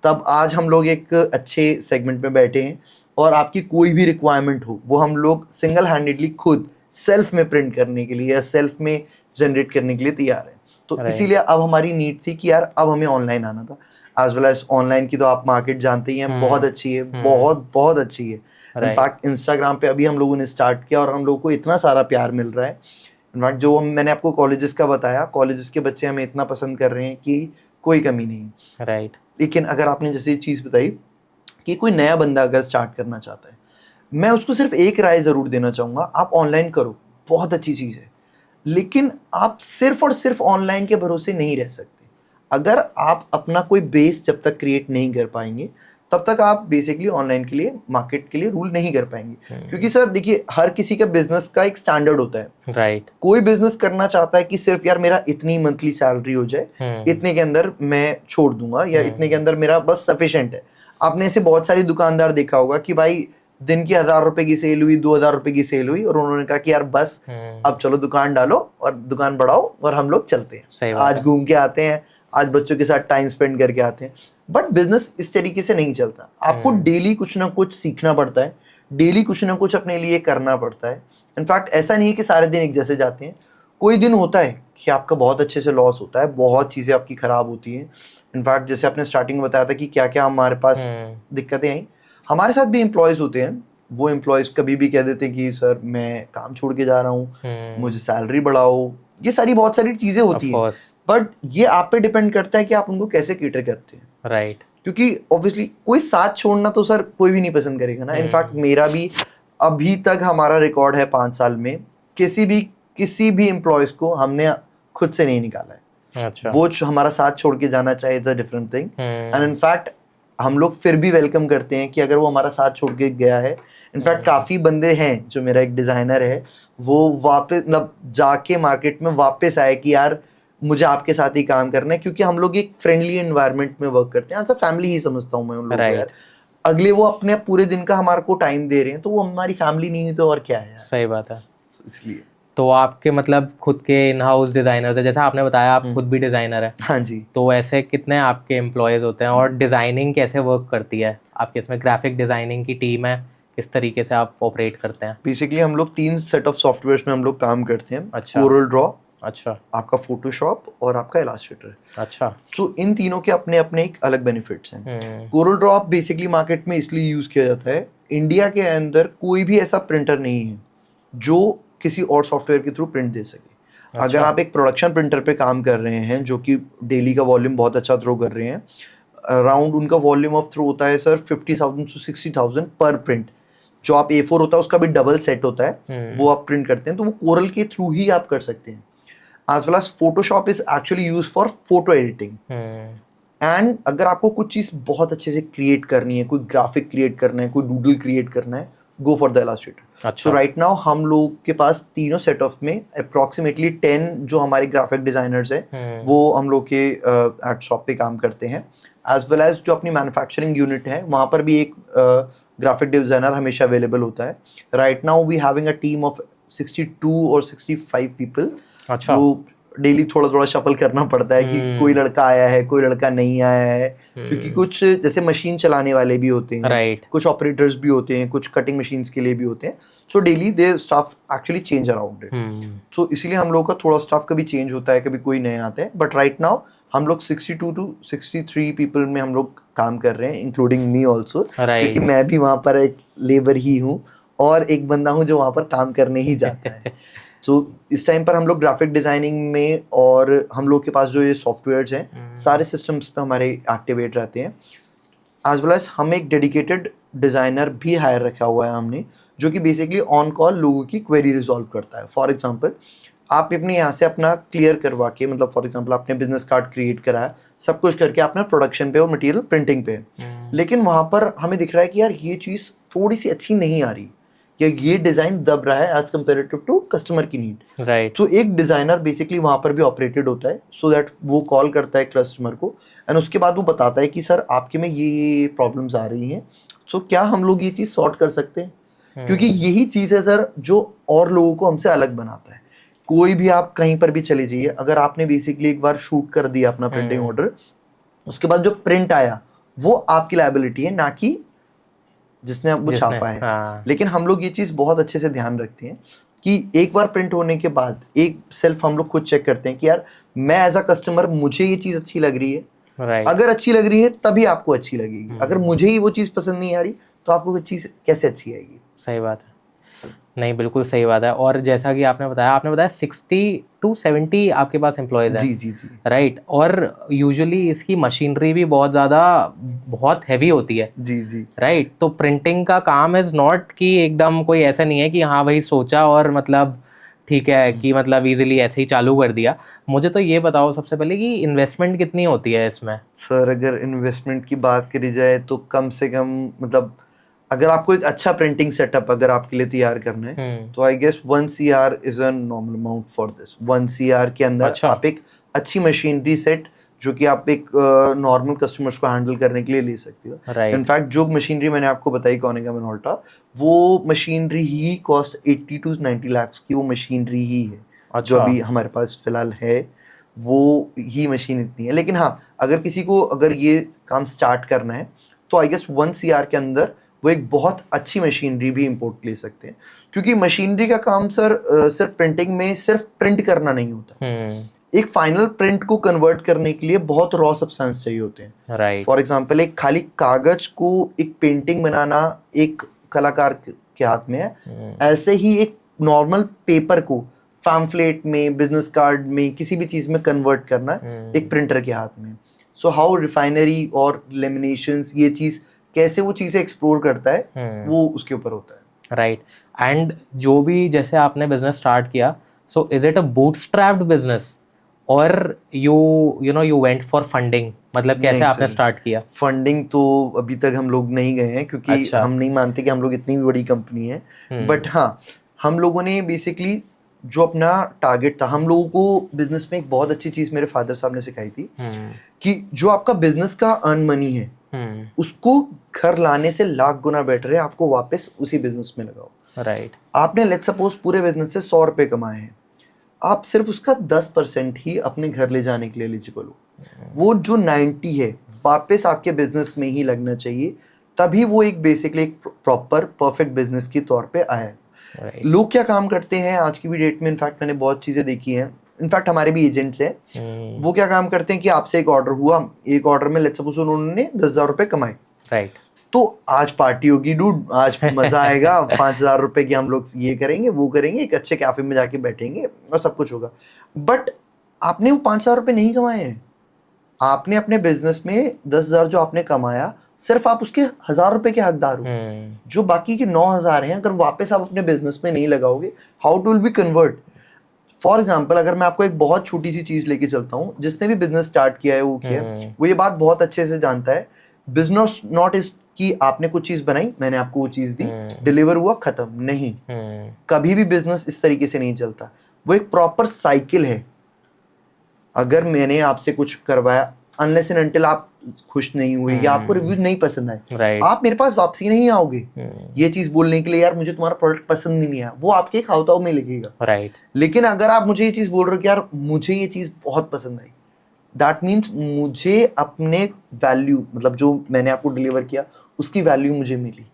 तब आज हम लोग एक अच्छे सेगमेंट में बैठे हैं और आपकी कोई भी रिक्वायरमेंट हो वो हम लोग सिंगल हैंडेडली खुद सेल्फ में प्रिंट करने के लिए या सेल्फ में जनरेट करने के लिए तैयार हैं। तो Right. इसीलिए अब हमारी नीड थी कि यार अब हमें ऑनलाइन आना था। एज वेल एज ऑनलाइन की तो आप मार्केट जानते ही हैं, बहुत अच्छी है, बहुत बहुत अच्छी है। इनफैक्ट इंस्टाग्राम पे अभी हम लोगों ने स्टार्ट किया और हम लोगों को इतना सारा प्यार मिल रहा है। इनफैक्ट जो मैंने आपको कॉलेजेस का बताया, कॉलेजेस के बच्चे हमें इतना पसंद कर रहे हैं कि कोई कमी नहीं। राइट। लेकिन अगर आपने जैसे चीज़ बताई कि कोई नया बंदा अगर स्टार्ट करना चाहता है, मैं उसको सिर्फ एक राय ज़रूर देना चाहूँगा, आप ऑनलाइन करो, बहुत अच्छी चीज़ है, लेकिन आप सिर्फ और सिर्फ ऑनलाइन के भरोसे नहीं रह सकते। अगर आप अपना कोई बेस जब तक क्रिएट नहीं कर पाएंगे, तब तक आप बेसिकली ऑनलाइन के लिए, मार्केट के लिए रूल नहीं कर पाएंगे। क्योंकि सर देखिए, हर किसी का बिजनेस का एक स्टैंडर्ड होता है। राइट। कोई बिजनेस करना चाहता है कि सिर्फ यार मेरा इतनी मंथली सैलरी हो जाए, इतने के अंदर मैं छोड़ दूंगा, या इतने के अंदर मेरा बस सफिशिएंट है। आपने ऐसे बहुत सारे दुकानदार देखा होगा कि भाई दिन की 1000 रुपए की सेल हुई, 2000 रुपए की सेल हुई और उन्होंने कहा कि यार बस अब चलो दुकान डालो और दुकान बढ़ाओ और हम लोग चलते हैं, आज घूम के आते हैं, आज बच्चों के साथ टाइम स्पेंड करके आते हैं। बट बिजनेस इस तरीके से नहीं चलता। आपको डेली कुछ ना कुछ सीखना पड़ता है, डेली कुछ ना कुछ अपने लिए करना पड़ता है। इनफैक्ट ऐसा नहीं है कि सारे दिन एक जैसे जाते हैं। कोई दिन होता है कि आपका बहुत अच्छे से लॉस होता है, बहुत चीज़ें आपकी ख़राब होती हैं। इनफैक्ट जैसे आपने स्टार्टिंग में बताया था कि क्या क्या हमारे पास दिक्कतें आई, हमारे साथ भी एम्प्लॉयज़ होते हैं। वो एम्प्लॉयज़ कभी भी कह देते हैं कि सर मैं काम छोड़ के जा रहा हूँ, मुझे सैलरी बढ़ाओ, ये सारी बहुत सारी चीज़ें होती हैं। बट ये आप पे डिपेंड करता है कि आप उनको कैसे कैटर करते हैं। राइट। क्योंकि ऑब्वियसली कोई साथ छोड़ना तो सर कोई भी नहीं पसंद करेगा ना। इनफैक्ट मेरा भी अभी तक हमारा रिकॉर्ड है 5 साल में, किसी भी एम्प्लॉयज़ को हमने खुद से नहीं निकाला है। अच्छा। वो हमारा साथ छोड़ के जाना चाहे is a different thing. And in fact हम लोग फिर भी वेलकम करते हैं कि अगर वो हमारा साथ छोड़ के गया है। इनफैक्ट काफ़ी बंदे हैं, जो मेरा एक डिज़ाइनर है, वो वापस मतलब जाके मार्केट में वापस आए कि यार मुझे आपके साथ ही काम करना है, क्योंकि हम लोग एक फ्रेंडली एनवायरनमेंट में वर्क करते हैं। ऐसा फैमिली ही समझता हूँ मैं उन लोगों को यार। अगले वो अपने पूरे दिन का हमारे को टाइम दे रहे हैं, तो वो हमारी फैमिली नहीं हुई तो और क्या है यार। सही बात है। इसलिए तो आपके मतलब खुद के इन हाउस डिज़ाइनर्स है, जैसा आपने बताया आप खुद भी डिज़ाइनर है। हाँ जी। तो ऐसे कितने आपके एम्प्लॉयज़ होते हैं और डिज़ाइनिंग कैसे वर्क करती है आपके? इसमें ग्राफिक डिज़ाइनिंग की टीम है किस तरीके से आप ऑपरेट करते हैं? बेसिकली हम लोग 3 सेट ऑफ सॉफ्टवेयर्स में हम लोग काम करते हैं। अच्छा। कोरल ड्रॉ, अच्छा आपका फोटोशॉप और आपका इलास्ट्रेटर। अच्छा। तो इन तीनों के अपने अपने एक अलग बेनिफिट्स हैं। कोरल ड्रॉ बेसिकली मार्केट में इसलिए यूज किया जाता है, इंडिया के अंदर कोई भी ऐसा प्रिंटर नहीं है जो किसी और सॉफ्टवेयर के थ्रू प्रिंट दे सके। अच्छा। अगर आप एक प्रोडक्शन प्रिंटर पे काम कर रहे हैं जो कि डेली का वॉल्यूम बहुत अच्छा थ्रो कर रहे हैं, अराउंड उनका वॉल्यूम ऑफ थ्रो होता है सर 50,000 to 60,000 पर प्रिंट। जो आप A4 होता है उसका भी डबल सेट होता है, वो आप प्रिंट करते हैं, तो वो कोरल के थ्रू ही आप कर सकते हैं। As well as Photoshop is actually use for photo editing. And अगर आपको कुछ चीज़ बहुत अच्छे से क्रिएट करनी है, कोई ग्राफिक क्रिएट करना है, कोई डूडल क्रिएट करना है, गो फॉर द इलास्ट्रेटर। अच्छा। सो राइट नाउ हम लोग के पास तीनों सेट ऑफ में अप्रॉक्सीमेटली 10 जो हमारे ग्राफिक डिजाइनर्स हैं वो हम लोग के एट शॉप पे काम करते हैं। एज वेल एज जो अपनी मैन्युफैक्चरिंग यूनिट है वहाँ पर भी एक ग्राफिक डिजाइनर हमेशा अवेलेबल होता है। Right now we having a team of 62 और 65 पीपल। अच्छा। वो डेली थोड़ा थोड़ा शफल करना पड़ता है कि कोई लड़का आया है, कोई लड़का नहीं आया है, क्योंकि कुछ जैसे मशीन चलाने वाले भी होते हैं, राइट। कुछ ऑपरेटर्स भी होते हैं, कुछ कटिंग मशीन्स के लिए भी होते हैं। So daily they staff actually change around it. So इसीलिए हम लोग का थोड़ा स्टाफ कभी चेंज होता है, कभी कोई नए आते हैं। बट राइट नाउ हम लोग 62 to 63 पीपल में हम लोग काम कर रहे हैं, इंक्लूडिंग मी ऑल्सो, क्योंकि मैं भी वहाँ पर एक लेबर ही हूँ और एक बंदा हूँ जो वहाँ पर काम करने ही जाता है। तो इस टाइम पर हम लोग ग्राफिक डिजाइनिंग में, और हम लोग के पास जो ये सॉफ्टवेयर्स हैं सारे सिस्टम्स पे हमारे एक्टिवेट रहते हैं। एज वेल एज हम एक डेडिकेटेड डिज़ाइनर भी हायर रखा हुआ है हमने, जो कि बेसिकली ऑन कॉल लोगों की क्वेरी रिजॉल्व करता है। फॉर एग्जांपल आप अपने यहाँ से अपना क्लियर करवा के, मतलब फॉर एग्जांपल आपने बिजनेस कार्ड क्रिएट कराया, सब कुछ करके आपने प्रोडक्शन पे और मटेरियल प्रिंटिंग पे, लेकिन वहाँ पर हमें दिख रहा है कि यार ये चीज़ थोड़ी सी अच्छी नहीं आ रही, या ये डिज़ाइन दब रहा है एज कम्पेरेटिव टू कस्टमर की नीड। राइट। तो एक डिज़ाइनर बेसिकली वहाँ पर भी ऑपरेटेड होता है, सो दैट वो कॉल करता है कस्टमर को एंड उसके बाद वो बताता है कि सर आपके में ये प्रॉब्लम्स आ रही हैं, सो क्या हम लोग ये चीज़ सॉर्ट कर सकते हैं। क्योंकि यही चीज़ है सर जो और लोगों को हमसे अलग बनाता है। कोई भी आप कहीं पर भी चले जाइए, अगर आपने बेसिकली एक बार शूट कर दिया अपना प्रिंटिंग ऑर्डर, उसके बाद जो प्रिंट आया वो आपकी लायबिलिटी है, ना कि जिसने आपको छापा है। हाँ। लेकिन हम लोग ये चीज़ बहुत अच्छे से ध्यान रखते हैं कि एक बार प्रिंट होने के बाद एक सेल्फ हम लोग खुद चेक करते हैं कि यार मैं एज अ कस्टमर मुझे ये चीज़ अच्छी लग रही है। राइट। अगर अच्छी लग रही है तभी आपको अच्छी लगेगी, अगर मुझे ही वो चीज़ पसंद नहीं आ रही तो आपको वो चीज़ कैसे अच्छी आएगी। सही बात है। नहीं, बिल्कुल सही बात है। और जैसा कि आपने बताया 60 to 70 आपके पास एम्प्लॉयज़ हैं। जी जी जी। राइट। और यूजुअली इसकी मशीनरी भी बहुत हैवी होती है। जी जी। राइट। तो प्रिंटिंग का काम इज़ नॉट कि एकदम कोई ऐसा नहीं है कि हाँ भाई सोचा और मतलब ठीक है कि मतलब इजीली ऐसे ही चालू कर दिया। मुझे तो ये बताओ सबसे पहले कि इन्वेस्टमेंट कितनी होती है इसमें? सर अगर इन्वेस्टमेंट की बात करी जाए तो कम से कम, मतलब अगर आपको एक अच्छा प्रिंटिंग सेटअप अगर आपके लिए तैयार करना है तो I guess 1 CR is a normal amount for this. 1 CR के अंदर अच्छा। आप एक अच्छी मशीनरी सेट जो कि आप एक नॉर्मल कस्टमर्स को हैंडल करने के लिए ले सकते हो। राइट। इनफैक्ट जो मशीनरी मैंने आपको बताई कोनिका मिनोल्टा, वो machinery he cost 80 to 90 lakh की वो मशीनरी ही है। अच्छा। जो अभी हमारे पास फिलहाल है वो ही मशीन इतनी है। लेकिन हाँ, अगर किसी को अगर ये काम स्टार्ट करना है तो आई गेस 1 CR के अंदर वो एक बहुत अच्छी मशीनरी भी इंपोर्ट ले सकते हैं। क्योंकि मशीनरी का काम सर सिर्फ प्रिंटिंग में सिर्फ प्रिंट करना नहीं होता, एक फाइनल प्रिंट को कन्वर्ट करने के लिए बहुत रॉ सब्सटेंस चाहिए होते हैं। राइट। फॉर एग्जांपल एक खाली कागज को एक पेंटिंग बनाना एक कलाकार के हाथ में है, ऐसे ही एक नॉर्मल पेपर को पैम्फलेट में, बिजनेस कार्ड में, किसी भी चीज में कन्वर्ट करना एक प्रिंटर के हाथ में। सो हाउ रिफाइनरी और लेमिनेशंस, ये चीज कैसे वो चीजें एक्सप्लोर करता है वो उसके ऊपर होता है। राइट। एंड जो भी जैसे आपने बिजनेस स्टार्ट किया, so is it a bootstrapped business और यू वेंट फॉर फंडिंग? मतलब कैसे आपने स्टार्ट किया? फंडिंग तो अभी तक हम लोग नहीं गए हैं, क्योंकि अच्छा। हम नहीं मानते कि हम लोग इतनी बड़ी कंपनी है। बट हाँ, हम लोगों ने बेसिकली जो अपना टारगेट था, हम लोगों को बिजनेस में एक बहुत अच्छी चीज मेरे फादर साहब ने सिखाई थी कि जो आपका बिजनेस का अर्न मनी है उसको घर लाने से लाख गुना बेटर है आपको वापस उसी बिजनेस में लगाओ। राइट। आपने लेट्स सपोज पूरे बिजनेस से 100 रुपए कमाए हैं, आप सिर्फ उसका 10% ही अपने घर ले जाने के लिए एलिजिबल हो। वो जो 90 है वापस आपके बिजनेस में ही लगना चाहिए, तभी वो एक बेसिकली एक प्रॉपर परफेक्ट बिजनेस के तौर पे आया है। Right. लोग क्या काम करते हैं आज की भी डेट में, इनफैक्ट मैंने बहुत चीज़ें देखी हैं, इनफैक्ट हमारे भी एजेंट्स हैं, वो क्या काम करते हैं कि आपसे एक ऑर्डर हुआ, एक ऑर्डर में लेट्स सपोज उन्होंने 10,000 रुपये कमाए, राइट, तो आज पार्टी होगी डूड, आज मजा आएगा, 5,000 रुपये की हम लोग ये करेंगे वो करेंगे, एक अच्छे कैफे में जाके बैठेंगे और सब कुछ होगा। बट आपने वो 5,000 रुपये नहीं कमाए हैं, आपने अपने बिजनेस में 10,000 जो आपने कमाया, सिर्फ आप उसके 1,000 रुपये के हकदार हो। जो बाकी के 9,000 हैं, अगर वापस आप अपने बिजनेस में नहीं लगाओगे, how to will be convert. For example, अगर मैं आपको एक बहुत छोटी सी चीज लेके चलता हूँ, जिसने भी बिजनेस स्टार्ट किया है वो ये बात बहुत अच्छे से जानता है, बिजनेस नॉट इज कि आपने कुछ चीज बनाई, मैंने आपको वो चीज दी, डिलीवर हुआ, खत्म, नहीं। कभी भी बिजनेस इस तरीके से नहीं चलता, वो एक प्रॉपर साइकिल है। अगर मैंने आपसे कुछ करवाया, अनलेस एंड अनटिल आप खुश नहीं हुए या आपको रिव्यू नहीं पसंद आए, आप मेरे पास वापसी नहीं आओगे ये चीज बोलने के लिए, यार मुझे तुम्हारा प्रोडक्ट पसंद नहीं आया, वो आपके खाउताओ में लगेगा। लेकिन अगर आप मुझे ये चीज बोल रहे हो कि यार मुझे ये चीज बहुत पसंद आई, दैट मीन्स मुझे अपने वैल्यू, मतलब जो मैंने आपको डिलीवर किया उसकी वैल्यू मुझे मिली।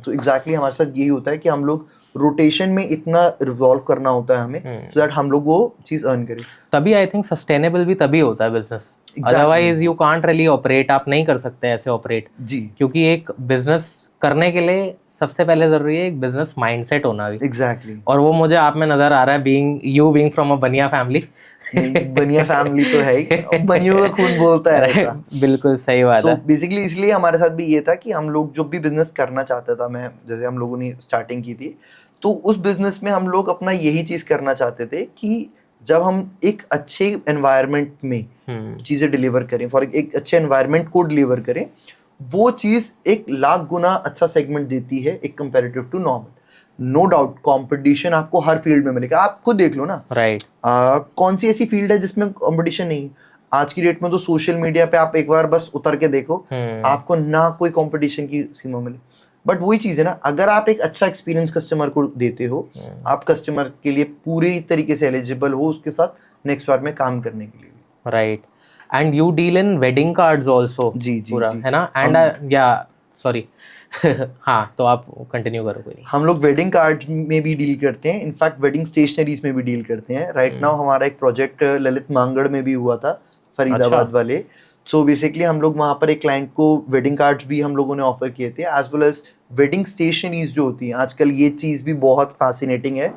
तो एग्जैक्टली हमारे साथ यही होता है कि हम लोग रोटेशन में इतना रिवॉल्व करना होता है हमें, सो दैट हम लोग वो चीज अर्न करें। तभी आई थिंक सस्टेनेबल भी तभी होता है business, otherwise you can't really operate, आप नहीं कर सकते ऐसे ऑपरेट जी। क्योंकि एक बिजनेस करने के लिए सबसे पहले जरूरी है एक बिजनेस माइंडसेट होना भी। एग्जैक्टली। और वो मुझे आप में नजर आ रहा है, बीइंग फ्रॉम अ बनिया फैमिली। बनिया फैमिली तो है ही, बनियों का खून बोलता है ऐसा। बिल्कुल सही बात है। बेसिकली इसलिए हमारे साथ भी ये था कि हम लोग जो भी बिजनेस करना चाहता था, मैं जैसे हम लोगों ने स्टार्टिंग की थी, तो उस बिजनेस में हम लोग अपना यही चीज करना चाहते थे कि जब हम एक अच्छे एनवायरनमेंट में चीजें डिलीवर करें, फॉर एक अच्छे एनवायरनमेंट को डिलीवर करें, वो चीज 1,00,000 गुना अच्छा सेगमेंट देती है एक comparative to normal. No doubt competition आपको हर फील्ड में मिलेगा, आप खुद देख लो ना। राइट। कौन सी ऐसी फील्ड है जिसमें कंपटीशन नहीं? आज की डेट में तो सोशल मीडिया पे आप एक बार बस उतर के देखो, आपको ना कोई कंपटीशन की सीमा मिले। बट वही चीज है ना, अगर आप एक अच्छा एक्सपीरियंस कस्टमर को देते हो, आप कस्टमर के लिए पूरी तरीके से एलिजिबल हो उसके साथ नेक्स्ट बार में काम करने के लिए। Right. And you deal in wedding cards also. जी जी पूरा जी। है ना। एंड या सॉरी हाँ, तो आप कंटिन्यू करो। कोई हम लोग वेडिंग कार्ड में भी डील करते हैं, इनफैक्ट वेडिंग स्टेशनरीज में भी डील करते हैं। राइट नाउ हमारा एक प्रोजेक्ट ललित मांगड़ में भी हुआ था, फरीदाबाद वाले। सो बेसिकली हम लोग वहाँ पर एक क्लाइंट को वेडिंग कार्ड्स भी हम लोगों ने ऑफर किए थे, as well as wedding stationeries जो होती हैं। आजकल ये चीज़ भी बहुत फैसिनेटिंग है।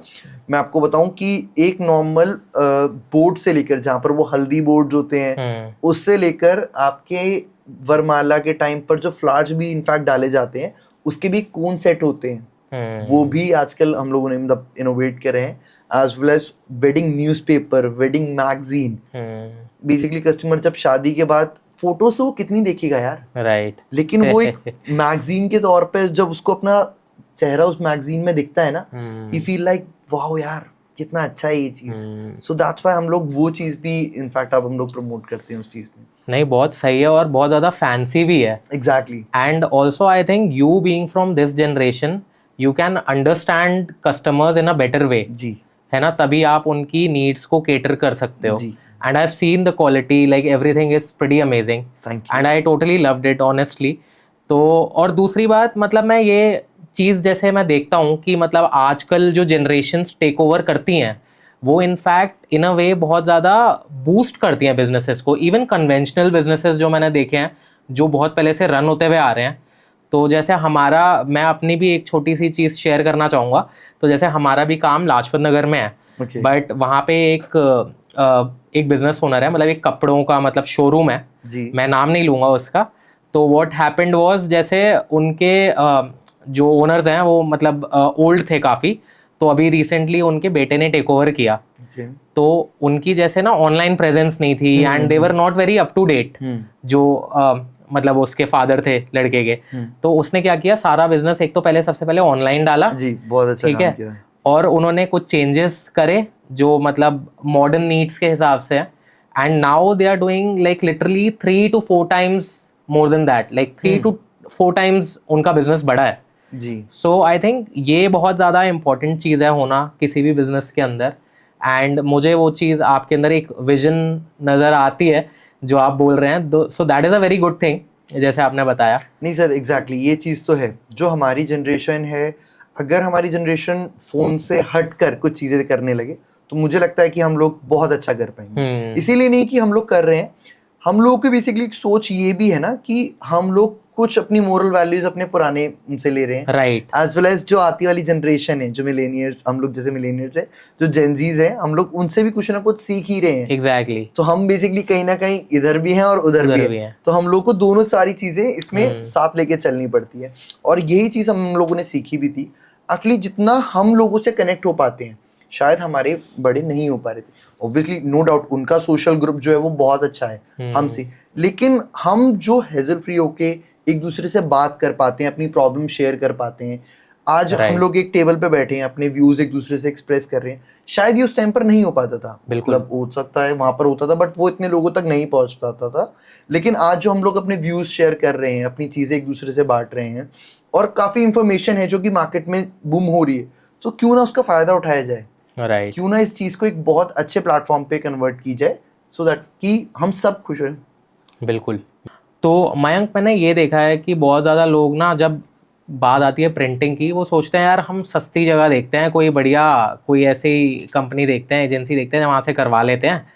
मैं आपको बताऊं कि एक नॉर्मल बोर्ड से लेकर, जहाँ पर वो हल्दी बोर्ड होते हैं, उससे लेकर आपके वरमाला के टाइम पर जो फ्लावर्स भी इनफैक्ट डाले जाते हैं, उसके भी कोन सेट होते हैं, वो भी आजकल हम लोगों ने मतलब इनोवेट करे हैं। As well as wedding newspaper, wedding magazine. Basically customer जब शादी के बाद फोटोज तो वो कितनी देखेगा यार, राइट। लेकिन वो एक मैगजीन के तौर पे जब उसको अपना चेहरा उस मैगजीन में दिखता है ना, ही फील लाइक वाओ यार कितना अच्छा है ये चीज। सो दैट्स व्हाई हम लोग वो चीज भी इनफैक्ट अब हम लोग प्रमोट करते हैं उस चीज में। नहीं, बहुत सही है और बहुत ज्यादा फैंसी भी है। Exactly. And also I think you being from this generation, you can understand customers in a better way. जी। है ना, तभी आप उनकी नीड्स को केटर कर सकते हो। जी। And I've seen the quality, like everything is pretty amazing. Thank you. And I totally loved it, honestly. तो और दूसरी बात, मतलब मैं ये चीज़ जैसे मैं देखता हूँ कि मतलब आजकल जो जनरेशन्स टेक ओवर करती हैं, वो इनफैक्ट इन अ वे बहुत ज़्यादा बूस्ट करती हैं बिजनेसेस को। इवन कन्वेंशनल बिजनेसेस जो मैंने देखे हैं, जो बहुत पहले से रन होते हुए आ रहे हैं, तो जैसे हमारा, मैं अपनी भी एक छोटी सी चीज़ शेयर करना चाहूँगा। तो जैसे हमारा भी काम लाजपत नगर में है, बट वहाँ पे एक बिजनेस ओनर है, मतलब एक कपड़ों का मतलब शोरूम है जी। मैं नाम नहीं लूँगा उसका। तो व्हाट हैपेंड वाज, जैसे उनके जो ओनर्स हैं वो मतलब ओल्ड थे काफ़ी, तो अभी रिसेंटली उनके बेटे ने टेक ओवर किया। तो उनकी जैसे ना ऑनलाइन प्रेजेंस नहीं थी, and they were not very up to date, जो मतलब उसके फादर थे लड़के के। तो उसने क्या किया, सारा बिजनेस एक तो पहले सबसे पहले ऑनलाइन डाला जी, बहुत अच्छा ठीक है, और उन्होंने कुछ चेंजेस करे जो मतलब मॉडर्न नीड्स के हिसाब से है। And now they are doing like literally 3 to 4 times more than that, like 3 to 4 times उनका बिजनेस बढ़ा है जी। सो आई थिंक ये बहुत ज़्यादा इंपॉर्टेंट चीज़ है होना किसी भी बिजनेस के अंदर। एंड मुझे वो चीज़ आपके अंदर एक विजन नज़र आती है जो आप बोल रहे हैं, so that is a very good thing. जैसे आपने बताया। नहीं सर, एग्जैक्टली ये चीज़ तो है। जो हमारी जनरेशन है, अगर हमारी जनरेशन फ़ोन से हट कर कुछ चीज़ें करने लगे तो मुझे लगता है कि हम लोग बहुत अच्छा कर पाएंगे। इसीलिए नहीं कि हम लोग कर रहे हैं, हम लोगों की बेसिकली सोच ये भी है ना कि हम लोग कुछ अपनी मोरल वैल्यूज अपने पुराने उनसे ले रहे हैं, राइट। एज वेल एज जो आती वाली जनरेशन है, जो मिलेनियर्स, हम लोग जैसे मिलेनियर्स है, जो जेनजीज है, हम लोग उनसे भी कुछ ना कुछ सीख ही रहे हैं। एग्जैक्टली। तो हम बेसिकली कहीं ना कहीं इधर भी हैं और उधर भी हैं। तो हम लोग को दोनों सारी चीजें इसमें साथ लेके चलनी पड़ती है, और यही चीज हम लोगों ने सीखी भी थी। एक्चुअली जितना हम लोगों से कनेक्ट हो पाते हैं, शायद हमारे बड़े नहीं हो पा रहे थे। ऑब्वियसली नो डाउट उनका सोशल ग्रुप जो है वो बहुत अच्छा है हमसे, लेकिन हम जो हेजल फ्री होके एक दूसरे से बात कर पाते हैं, अपनी प्रॉब्लम शेयर कर पाते हैं, आज हम लोग एक टेबल पे बैठे हैं, अपने व्यूज एक दूसरे से एक्सप्रेस कर रहे हैं, शायद ये उस टाइम पर नहीं हो पाता था। मतलब हो सकता है वहां पर होता था, बट वो इतने लोगों तक नहीं पहुंच पाता था। लेकिन आज जो हम लोग अपने व्यूज शेयर कर रहे हैं, अपनी चीजें एक दूसरे से बांट रहे हैं, और काफी इंफॉर्मेशन है जो कि मार्केट में बूम हो रही है, तो क्यों ना उसका फायदा उठाया जाए। राइट। क्यों ना इस चीज को एक बहुत अच्छे प्लेटफॉर्म पे कन्वर्ट की जाए, सो दैट कि हम सब खुश रहें। बिल्कुल। तो मयंक, मैंने ये देखा है कि बहुत ज़्यादा लोग ना, जब बात आती है प्रिंटिंग की, वो सोचते हैं यार हम सस्ती जगह देखते हैं, कोई बढ़िया कोई ऐसी कंपनी देखते हैं, एजेंसी देखते हैं, वहाँ से करवा लेते हैं।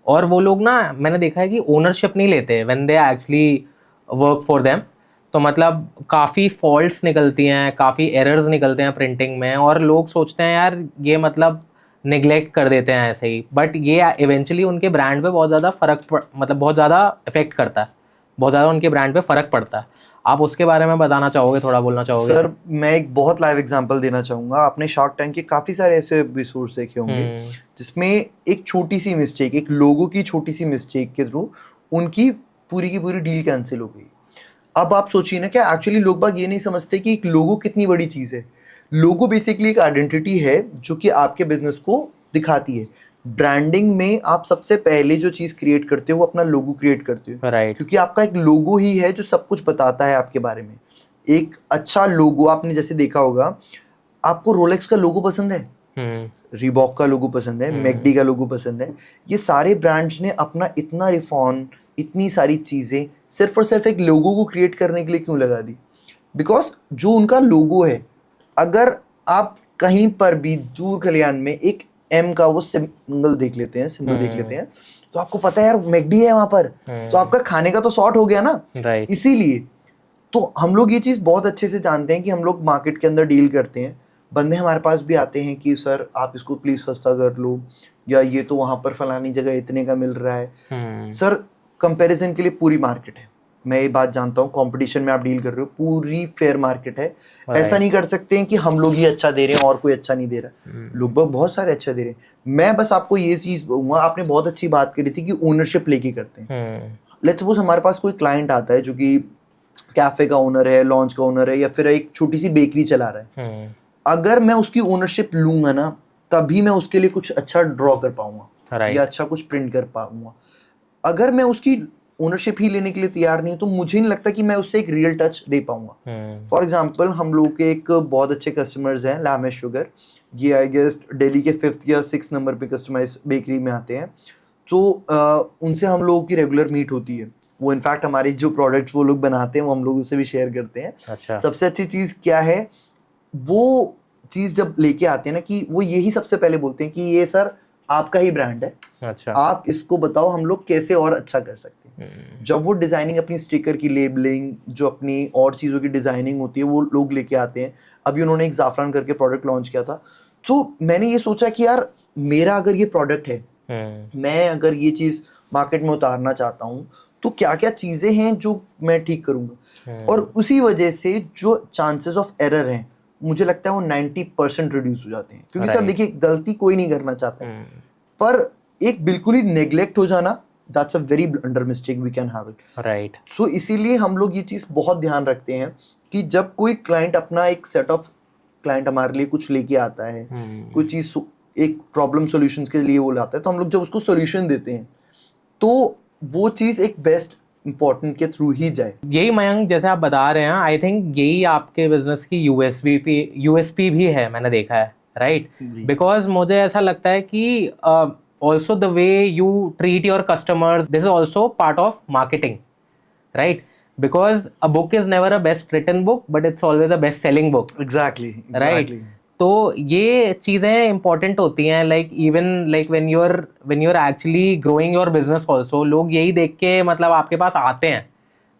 और वो लोग ना, मैंने देखा है कि ओनरशिप नहीं लेते when they actually work for them. तो मतलब काफ़ी फॉल्ट्स निकलती हैं, काफ़ी एरर्स निकलते हैं प्रिंटिंग में, और लोग सोचते हैं यार ये मतलब निगलेक्ट कर देते हैं ऐसे ही। बट ये इवेंचुअली उनके ब्रांड पे बहुत ज़्यादा मतलब बहुत ज़्यादा इफेक्ट करता है, बहुत ज़्यादा उनके ब्रांड पे फ़र्क पड़ता है। आप उसके बारे में बताना चाहोगे, थोड़ा बोलना चाहोगे? सर मैं एक बहुत लाइव एग्जांपल देना चाहूँगा। आपने शार्क टैंक के काफ़ी सारे ऐसे एपिसोड्स देखे होंगे जिसमें एक छोटी सी मिस्टेक, एक लोगो की छोटी सी मिस्टेक के थ्रू उनकी पूरी की पूरी डील कैंसिल हो गई। अब आप सोचिए ना, क्या एक्चुअली लोग बाग ये नहीं समझते कि एक लोगो कितनी बड़ी चीज़ है। लोगो बेसिकली एक आइडेंटिटी है जो कि आपके बिजनेस को दिखाती है। ब्रांडिंग में आप सबसे पहले जो चीज़ क्रिएट करते हो वो अपना लोगो क्रिएट करते हो, क्योंकि आपका एक लोगो ही है जो सब कुछ बताता है आपके बारे में। एक अच्छा लोगो, आपने जैसे देखा होगा, आपको रोलेक्स का लोगो पसंद है, रीबॉक का लोगो पसंद है, मैकडी का लोगो पसंद है, ये सारे ब्रांड्स ने अपना इतना रिफॉर्म, इतनी सारी चीज़ें सिर्फ और सिर्फ एक लोगो को क्रिएट करने के लिए क्यों लगा दी? बिकॉज जो उनका लोगो है, अगर आप कहीं पर भी दूर खलियान में एक एम का वो सिंबल देख लेते हैं, तो आपको पता है यार मैकडी है वहां पर, तो आपका खाने का तो सॉर्ट हो गया ना। इसीलिए तो हम लोग ये चीज़ बहुत अच्छे से जानते हैं कि हम लोग मार्केट के अंदर डील करते हैं। बंदे हमारे पास भी आते हैं कि सर आप इसको प्लीज़ सस्ता कर लो, या ये तो वहाँ पर फलानी जगह इतने का मिल रहा है। सर कंपैरिजन के लिए पूरी मार्केट है, मैं ये बात जानता हूँ। कंपटीशन में आप डील कर रहे हो, पूरी फेयर मार्केट है। ऐसा नहीं कर सकते हैं कि हम लोग ही अच्छा दे रहे हैं और कोई अच्छा नहीं दे रहा। लोग बहुत सारे अच्छा दे रहे हैं। मैं बस आपको ये चीज़ बोलूँगा, आपने बहुत अच्छी बात करी थी कि ओनरशिप लेके करते हैं। लेट्स सपोज हमारे पास कोई क्लाइंट आता है जो कि कैफे का ओनर है, लॉन्च का ओनर है, या फिर एक छोटी सी बेकरी चला रहा है। अगर मैं उसकी ओनरशिप लूंगा ना, तभी मैं उसके लिए कुछ अच्छा ड्रॉ कर पाऊंगा या अच्छा कुछ प्रिंट कर पाऊंगा। अगर मैं उसकी ओनरशिप ही लेने के लिए तैयार नहीं, तो मुझे नहीं लगता कि मैं उससे एक रियल टच दे पाऊंगा। फॉर एग्जाम्पल, हम लोग के एक बहुत अच्छे कस्टमर्स हैं, लामेश शुगर। ये आई गेस दिल्ली के 5th या 6th नंबर पे कस्टमाइज बेकरी में आते हैं। तो उनसे हम लोगों की रेगुलर मीट होती है। वो इनफैक्ट हमारी जो प्रोडक्ट्स वो लोग बनाते हैं वो हम लोग उससे भी शेयर करते हैं। अच्छा। सबसे अच्छी चीज़ क्या है, वो चीज़ जब लेके आते हैं ना, कि वो यही सबसे पहले बोलते हैं कि ये सर आपका ही ब्रांड है, अच्छा, आप इसको बताओ हम लोग कैसे और अच्छा कर सकते हैं। जब वो डिज़ाइनिंग, अपनी स्टिकर की लेबलिंग, जो अपनी और चीज़ों की डिज़ाइनिंग होती है, वो लोग लेके आते हैं। अभी उन्होंने एक ज़ाफ़रान करके प्रोडक्ट लॉन्च किया था। तो मैंने ये सोचा कि यार मेरा अगर ये प्रोडक्ट है, मैं अगर ये चीज़ मार्केट में उतारना चाहता हूँ, तो क्या क्या चीज़ें हैं जो मैं ठीक करूँगा। और उसी वजह से जो चांसेस ऑफ एरर हैं, मुझे लगता है वो 90% रिड्यूस हो जाते हैं। क्योंकि सर देखिए, गलती कोई नहीं करना चाहता है, पर एक बिल्कुल ही नेग्लेक्ट हो जाना, that's a very blunder mistake we can have it. Right. So इसीलिए हम लोग ये चीज़ बहुत ध्यान रखते हैं कि जब कोई क्लाइंट, अपना एक सेट ऑफ क्लाइंट हमारे लिए कुछ लेके आता है, कोई चीज़ एक प्रॉब्लम सॉल्यूशंस के लिए वो लाता है, तो हम लोग जब उसको सॉल्यूशन देते हैं, तो वो चीज़ एक बेस्ट इंपॉर्टेंट के थ्रू ही जाए। यही मयंक, जैसे आप बता रहे हैं, आई थिंक यही आपके बिजनेस की यूएसपी भी है, मैंने देखा है। राइट। बिकॉज मुझे ऐसा लगता है कि also the way you treat your customers, this is also part of marketing. Right. Because a book is never a best written book but it's always a best selling book, exactly right? तो ये चीज़ें important होती हैं, like even like when you are actually growing your business also, लोग यही देख के मतलब आपके पास आते हैं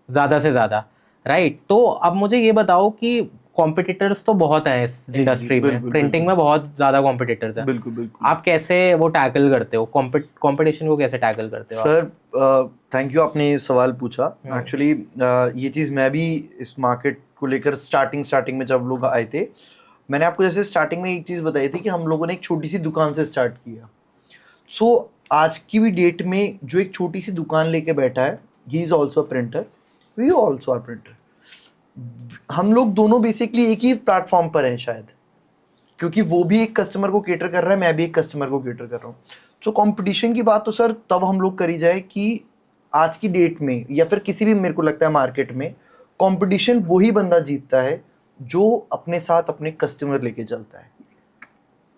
ज़्यादा से ज़्यादा, राइट? तो अब मुझे ये बताओ कि कॉम्पिटिटर्स तो बहुत हैं इस जी, इंडस्ट्री में, बिल्कुल, प्रिंटिंग में बहुत ज़्यादा कॉम्पिटिटर्स हैं। बिल्कुल बिल्कुल। आप कैसे वो टैकल करते हो, कॉम्पिटिशन को कैसे टैकल करते हो आप? सर थैंक यू, आपने ये सवाल पूछा। एक्चुअली ये चीज़ मैं भी इस मार्केट को लेकर स्टार्टिंग में जब लोग आए थे, मैंने आपको जैसे स्टार्टिंग में एक चीज़ बताई थी कि हम लोगों ने एक छोटी सी दुकान से स्टार्ट किया। सो आज की भी डेट में जो एक छोटी सी दुकान लेके बैठा है, he is also a printer, we also are printer. हम लोग दोनों बेसिकली एक ही प्लेटफॉर्म पर हैं शायद, क्योंकि वो भी एक कस्टमर को केटर कर रहा है, मैं भी एक कस्टमर को केटर कर रहा हूँ। सो कंपटीशन की बात तो सर तब हम लोग करी जाए कि आज की डेट में या फिर किसी भी, मेरे को लगता है मार्केट में कंपटीशन वही बंदा जीतता है जो अपने साथ अपने कस्टमर लेके चलता है।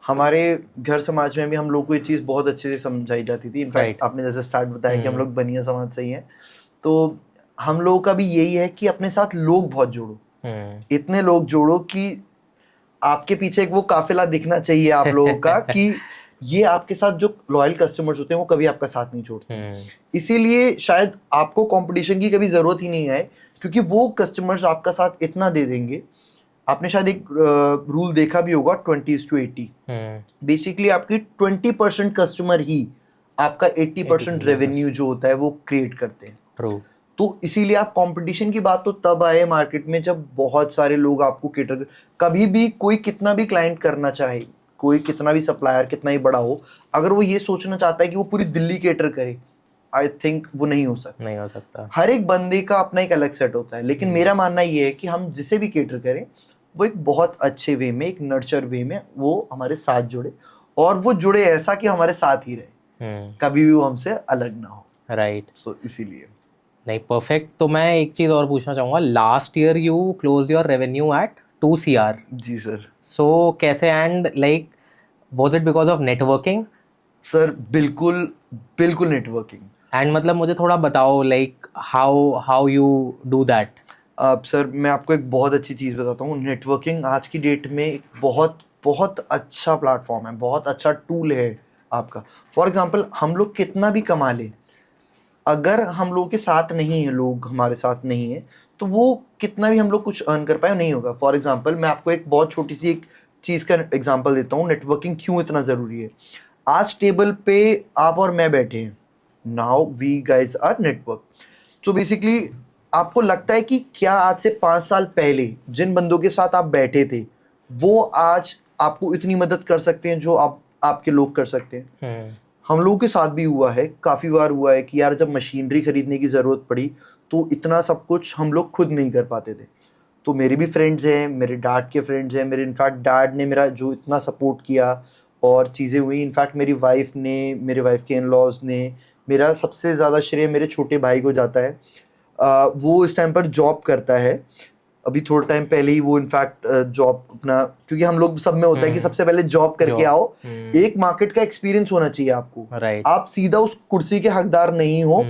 हमारे घर समाज में भी हम लोग को ये चीज़ बहुत अच्छे से समझाई जाती थी। इनफैक्ट आपने जैसे स्टार्ट बताया कि हम लोग बनिया समाज से ही हैं, तो हम लोगों का भी यही है कि अपने साथ लोग बहुत जोड़ो, इतने लोग जोड़ो कि आपके पीछे एक वो काफिला दिखना चाहिए आप लोगों का कि ये आपके साथ जो लॉयल कस्टमर्स होते हैं वो कभी आपका साथ नहीं छोड़ते। इसीलिए शायद आपको कंपटीशन की कभी जरूरत ही नहीं है, क्योंकि वो कस्टमर्स आपका साथ इतना दे देंगे। आपने शायद एक रूल देखा भी होगा 20:80। बेसिकली आपकी 20% कस्टमर ही आपका 80% रेवेन्यू जो होता है वो क्रिएट करते हैं। ट्रू। तो इसीलिए आप कंपटीशन की बात तो तब आए मार्केट में जब बहुत सारे लोग आपको केटर, कभी भी कोई कितना भी क्लाइंट करना चाहे, कोई कितना भी सप्लायर कितना ही बड़ा हो, अगर वो ये सोचना चाहता है कि वो पूरी दिल्ली केटर करे, आई थिंक वो नहीं हो सकता। हर एक बंदे का अपना एक अलग सेट होता है, लेकिन मेरा मानना ये है कि हम जिसे भी केटर करें वो एक बहुत अच्छे वे में, एक नर्चर वे में वो हमारे साथ जुड़े, और वो जुड़े ऐसा कि हमारे साथ ही रहे, कभी भी वो हमसे अलग ना हो, राइट? सो इसीलिए। नहीं, परफेक्ट। तो मैं एक चीज़ और पूछना चाहूँगा, last year you close your revenue at 2 CR। जी सर। सो कैसे, and like was it because of networking? Sir बिल्कुल बिल्कुल नेटवर्किंग। एंड मतलब मुझे थोड़ा बताओ like how you do that. अब सर मैं आपको एक बहुत अच्छी चीज़ बताता हूँ, नेटवर्किंग आज की डेट में एक बहुत बहुत अच्छा प्लेटफॉर्म है, बहुत अच्छा टूल है आपका। फॉर एग्जांपल हम लोग कितना भी कमा लें, अगर हम लोगों के साथ नहीं है, लोग हमारे साथ नहीं है, तो वो कितना भी हम लोग कुछ अर्न कर पाए नहीं होगा। फॉर एग्जांपल मैं आपको एक बहुत छोटी सी एक चीज़ का एग्जांपल देता हूँ, नेटवर्किंग क्यों इतना ज़रूरी है। आज टेबल पे आप और मैं बैठे हैं, now we guys are network. So basically आपको लगता है कि क्या आज से 5 साल पहले जिन बंदों के साथ आप बैठे थे वो आज आपको इतनी मदद कर सकते हैं जो आपके लोग कर सकते हैं? हम लोगों के साथ भी हुआ है, काफ़ी बार हुआ है कि यार जब मशीनरी खरीदने की ज़रूरत पड़ी तो इतना सब कुछ हम लोग खुद नहीं कर पाते थे। तो मेरे भी फ्रेंड्स हैं, मेरे डैड के फ्रेंड्स हैं, मेरे इनफैक्ट डैड ने मेरा जो इतना सपोर्ट किया और चीज़ें हुई, इनफैक्ट मेरी वाइफ ने, मेरे वाइफ के इन-लॉज़ ने, मेरा सबसे ज़्यादा श्रेय मेरे छोटे भाई को जाता है। वो इस टाइम पर जॉब करता है, अभी थोड़ा टाइम पहले ही वो इनफैक्ट जॉब अपना, क्योंकि हम लोग सब में होता है कि सबसे पहले जॉब करके आओ, एक मार्केट का एक्सपीरियंस होना चाहिए आपको, राइट? आप सीधा उस कुर्सी के हकदार नहीं हो।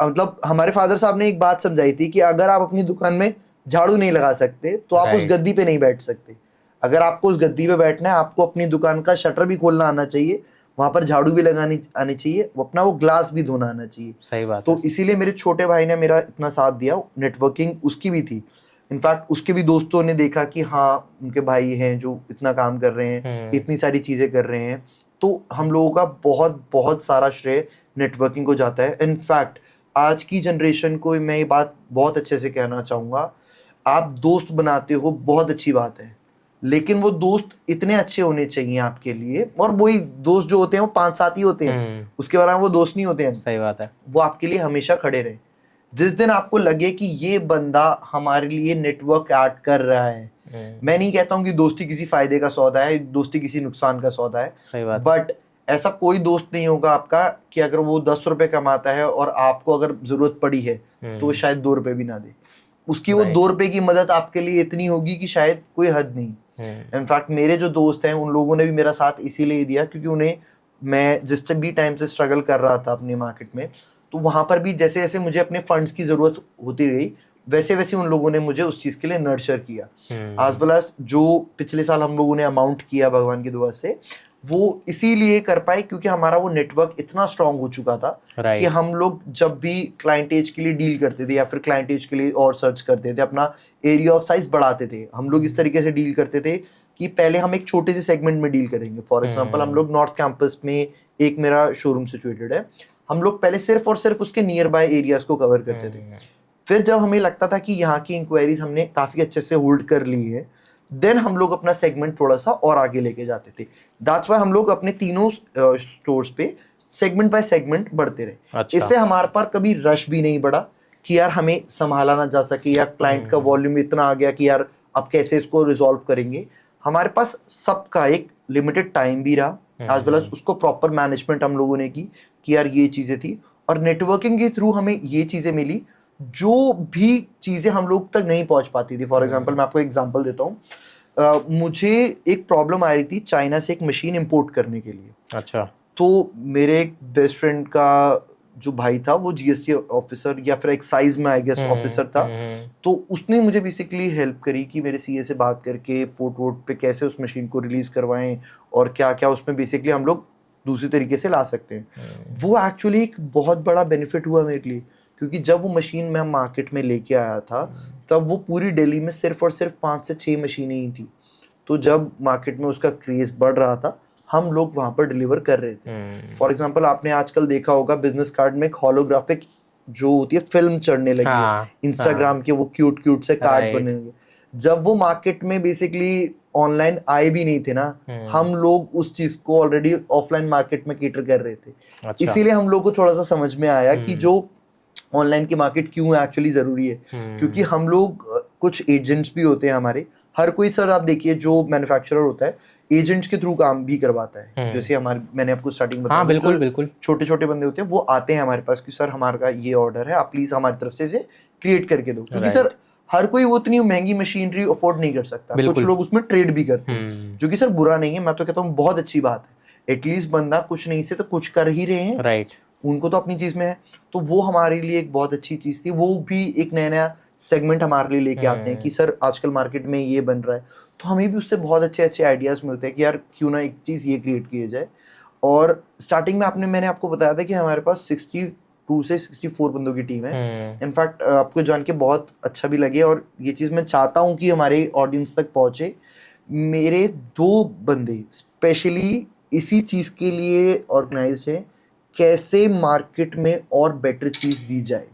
मतलब हमारे फादर साहब ने एक बात समझाई थी कि अगर आप अपनी दुकान में झाड़ू नहीं लगा सकते तो आप उस गद्दी पे नहीं बैठ सकते। अगर आपको उस गद्दी पे बैठना है, आपको अपनी दुकान का शटर भी खोलना आना चाहिए, वहां पर झाड़ू भी लगानी आनी चाहिए, वो अपना वो ग्लास भी धोना आना चाहिए। सही बात तो है। इसीलिए मेरे छोटे भाई ने मेरा इतना साथ दिया, नेटवर्किंग उसकी भी थी। इनफैक्ट उसके भी दोस्तों ने देखा कि हाँ उनके भाई हैं जो इतना काम कर रहे हैं, इतनी सारी चीज़ें कर रहे हैं, तो हम लोगों का बहुत बहुत सारा श्रेय नेटवर्किंग को जाता है। इनफैक्ट आज की जनरेशन को मैं ये बात बहुत अच्छे से कहना चाहूँगा, आप दोस्त बनाते हो बहुत अच्छी बात है, लेकिन वो दोस्त इतने अच्छे होने चाहिए आपके लिए, और वही दोस्त जो होते हैं वो 5-7 ही होते हैं, उसके अलावा वो दोस्त नहीं होते हैं। सही बात है। वो आपके लिए हमेशा खड़े रहे। जिस दिन आपको लगे कि ये बंदा हमारे लिए नेटवर्क ऐड कर रहा है, मैं नहीं कहता हूँ कि दोस्ती किसी फायदे का सौदा है, दोस्ती किसी नुकसान का सौदा है, सही बात। बट ऐसा कोई दोस्त नहीं होगा आपका कि अगर वो 10 रुपए कमाता है और आपको अगर जरूरत पड़ी है तो वो शायद 2 रुपए भी ना दे, उसकी वो 2 रुपए की मदद आपके लिए इतनी होगी कि शायद कोई हद नहीं। इनफैक्ट मेरे जो दोस्त हैं उन लोगों ने भी मेरा साथ इसीलिए दिया क्योंकि उन्हें, मैं जिस भी टाइम से स्ट्रगल कर रहा था अपने मार्केट में, तो वहाँ पर भी जैसे जैसे मुझे अपने फंड्स की ज़रूरत होती रही, वैसे वैसे उन लोगों ने मुझे उस चीज़ के लिए नर्चर किया। आज वेल एज जो पिछले साल हम लोगों ने अमाउंट किया भगवान की दुआ से, वो इसीलिए कर पाए क्योंकि हमारा वो नेटवर्क इतना स्ट्रांग हो चुका था कि हम लोग जब भी क्लाइंट एज के लिए डील करते थे या फिर क्लाइंट एज के लिए और सर्च करते थे, अपना एरिया ऑफ साइज बढ़ाते थे। हम लोग इस तरीके से डील करते थे कि पहले हम एक छोटे से सेगमेंट में डील करेंगे। फॉर एग्जांपल हम लोग नॉर्थ कैंपस में एक मेरा शोरूम सिचुएटेड है, हम लोग पहले सिर्फ और सिर्फ उसके नियर बाय एरियाज को कवर करते थे। फिर जब हमें लगता था कि यहाँ की इंक्वायरीज हमने काफ़ी अच्छे से होल्ड कर ली है, देन हम लोग अपना सेगमेंट थोड़ा सा और आगे लेके जाते थे। दैट्स वाई हम लोग अपने तीनों स्टोर्स पे सेगमेंट बाय सेगमेंट बढ़ते रहे। अच्छा। इससे हमारे पास कभी रश भी नहीं बढ़ा कि यार हमें संभाला ना जा सके या क्लाइंट का वॉल्यूम इतना आ गया कि यार अब कैसे इसको रिजॉल्व करेंगे। हमारे पास सबका एक लिमिटेड टाइम भी रहा, एज वेल एज उसको प्रॉपर मैनेजमेंट हम लोगों ने की कि यार ये चीज़ें थी। और नेटवर्किंग के थ्रू हमें ये चीज़ें मिली जो भी चीज़ें हम लोग तक नहीं पहुंच पाती थी। फॉर एग्जांपल मैं आपको एग्जांपल देता हूँ, मुझे एक प्रॉब्लम आ रही थी चाइना से एक मशीन इंपोर्ट करने के लिए। अच्छा। तो मेरे एक बेस्ट फ्रेंड का जो भाई था वो जीएसटी ऑफिसर या फिर एक्साइज में आई गेस ऑफिसर था, तो उसने मुझे बेसिकली हेल्प करी कि मेरे सीए से बात करके पोर्ट वोट पे कैसे उस मशीन को रिलीज करवाएं और क्या क्या उसमें बेसिकली हम लोग दूसरी तरीके से ला सकते हैं। वो एक्चुअली एक बहुत बड़ा बेनिफिट हुआ मेरे लिए, क्योंकि जब वो मशीन मैं मार्केट में लेके आया था तब वो पूरी दिल्ली में सिर्फ और सिर्फ 5 से 6 मशीनें ही थी। तो जब मार्केट में उसका क्रेज बढ़ रहा था हम लोग वहां पर डिलीवर कर रहे थे। फॉर एग्जांपल आपने आजकल देखा होगा बिजनेस कार्ड में एक होलोग्राफिक जो होती है फिल्म चढ़ने लगी है, इंस्टाग्राम के वो क्यूट क्यूट से कार्ड बने हुए। जब वो मार्केट में बेसिकली ऑनलाइन आए भी नहीं थे ना, हम लोग उस चीज को ऑलरेडी ऑफलाइन मार्केट में केटर कर रहे थे। अच्छा। इसीलिए हम लोग को थोड़ा सा समझ में आया कि जो ऑनलाइन की मार्केट क्यों एक्चुअली जरूरी है। क्योंकि हम लोग कुछ एजेंट्स भी होते हैं हमारे, हर कोई सर आप देखिए जो मैन्युफैक्चरर होता है एजेंट्स के थ्रू काम भी करवाता है। जैसे हमारे मैंने आपको स्टार्टिंग बताया, बिल्कुल बिल्कुल छोटे छोटे बंदे होते हैं वो आते हैं हमारे पास कि सर हमारा ये ऑर्डर है, आप प्लीज हमारी तरफ से इसे क्रिएट करके दो। क्योंकि सर हर कोई वो इतनी महंगी मशीनरी अफोर्ड नहीं कर सकता, कुछ लोग उसमें ट्रेड भी करते हैं, जो कि सर बुरा नहीं है, मैं तो कहता हूँ बहुत अच्छी बात है। एटलीस्ट बंदा कुछ नहीं से तो कुछ कर ही रहे हैं, राइट। उनको तो अपनी चीज में है। तो वो हमारे लिए एक बहुत अच्छी चीज थी। वो भी एक नया नया सेगमेंट हमारे लिए लेके आते हैं कि सर आजकल मार्केट में ये बन रहा है, तो हमें भी उससे बहुत अच्छे अच्छे आइडियाज मिलते हैं कि यार क्यों ना एक चीज ये क्रिएट की जाए। और स्टार्टिंग में मैंने आपको बताया था कि हमारे पास 62 से 64 बंदों की टीम है। इनफैक्ट आपको जान के बहुत अच्छा भी लगे और ये चीज़ मैं चाहता हूँ कि हमारे ऑडियंस तक पहुँचे। मेरे 2 बंदे स्पेशली इसी चीज़ के लिए ऑर्गेनाइज हैं, कैसे मार्केट में और बेटर चीज़ दी जाए।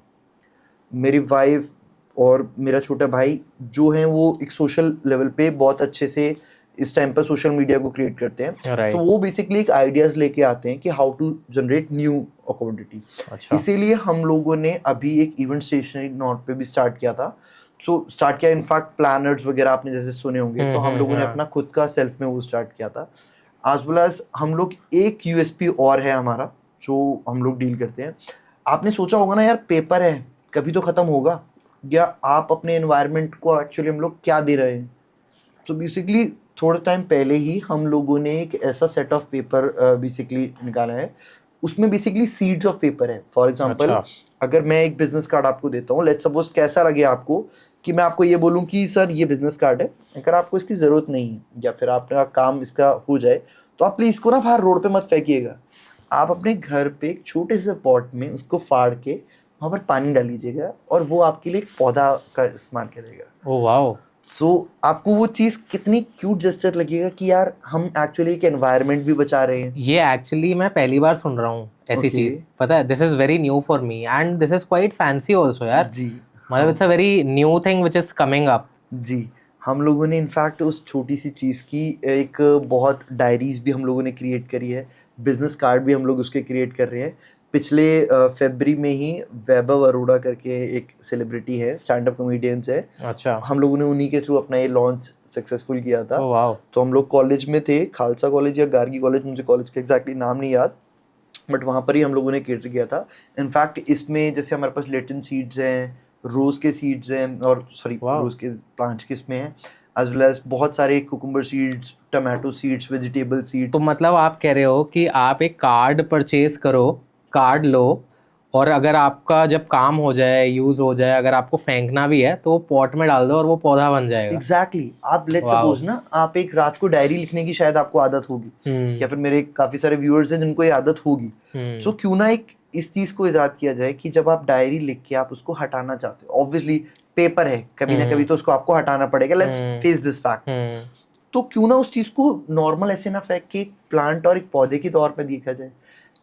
मेरी वाइफ और मेरा छोटा भाई जो हैं वो एक सोशल लेवल पे बहुत अच्छे से इस टाइम पर सोशल मीडिया को क्रिएट करते हैं। तो वो बेसिकली एक आइडियाज लेके आते हैं कि हाउ टू जनरेट न्यू अकॉर्डिटी। इसीलिए हम लोगों ने अभी एक इवेंट स्टेशनरी नोट पे भी स्टार्ट किया था। स्टार्ट किया, इनफैक्ट प्लानर्स वगैरह आपने जैसे सुने होंगे, तो हम लोगों ने अपना खुद का सेल्फ में वो स्टार्ट किया था। आज वेल एज हम लोग एक यूएसपी और है हमारा जो हम लोग डील करते हैं। आपने सोचा होगा ना यार पेपर है कभी तो खत्म होगा, या आप अपने एनवायरनमेंट को एक्चुअली हम लोग क्या दे रहे हैं। तो बेसिकली थोड़े टाइम पहले ही हम लोगों ने एक ऐसा सेट ऑफ पेपर बेसिकली निकाला है, उसमें बेसिकली सीड्स ऑफ पेपर है। फॉर एग्जांपल अगर मैं एक बिजनेस कार्ड आपको देता हूँ, लेट्स सपोज कैसा लगे आपको कि मैं आपको ये बोलूँ कि सर ये बिजनेस कार्ड है, अगर आपको इसकी ज़रूरत नहीं है या फिर आपका काम इसका हो जाए तो आप प्लीज़ इसको ना बाहर रोड पे मत फेंकिएगा, आप अपने घर पे एक छोटे से पॉट में उसको फाड़ के वहाँ पर पानी डाल लीजिएगा और वो आपके लिए एक पौधा का इस्तेमाल करेगा। Oh wow. सो आपको वो चीज़ कितनी क्यूट जेस्चर लगेगा कि यार हम एक्चुअली एक एनवायरनमेंट भी बचा रहे हैं। ये एक्चुअली मैं पहली बार सुन रहा हूँ ऐसी चीज़, पता है, this is very new for me and this is quite fancy also यार। जी मतलब it's a very new thing which is coming up. जी, हम लोगों ने इनफैक्ट उस छोटी सी चीज़ की एक बहुत डायरीज भी हम लोगों ने क्रिएट करी है, बिजनेस कार्ड भी हम लोग उसके क्रिएट कर रहे हैं। पिछले फरवरी में ही वैभव अरोड़ा करके एक सेलिब्रिटी है, स्टैंड अप कॉमेडियंस है। अच्छा। हम लोगों ने उन्हीं के थ्रू अपना ये लॉन्च सक्सेसफुल किया था। Oh wow. तो हम लोग कॉलेज में थे, खालसा कॉलेज या गार्गी कॉलेज, मुझे कॉलेज का एग्जैक्टली नाम नहीं याद, बट वहाँ पर ही हम लोगों ने केटर किया था। इनफैक्ट इसमें जैसे हमारे पास लेटिन सीड्स हैं, रोज़ के सीड्स हैं, और सॉरी रोज़ के प्लांट्स किस में हैं, एज वेल एज बहुत सारे cucumber seeds, tomato seeds, vegetable seeds. तो मतलब आप कह रहे हो कि आप एक कार्ड परचेज करो, कार्ड लो और अगर आपका जब काम हो जाए, यूज हो जाए, अगर आपको फेंकना भी है तो पॉट में डाल दो और वो पौधा बन जाएगा। एग्जैक्टली आप लेट्स सपोज ना, आप एक रात को डायरी लिखने की शायद आपको आदत होगी, या फिर मेरे काफी सारे व्यूअर्स हैं जिनको ये आदत होगी, तो क्यों ना एक इस चीज को इजाद किया जाए कि जब आप डायरी लिख के आप उसको हटाना चाहते हो, ऑब्वियसली पेपर है, कभी ना कभी तो उसको आपको हटाना पड़ेगा, लेट्स फेस दिस फैक्ट, तो क्यों ना उस चीज को नॉर्मल ऐसे ना फेंक के एक प्लांट और एक पौधे के तौर पर देखा जाए।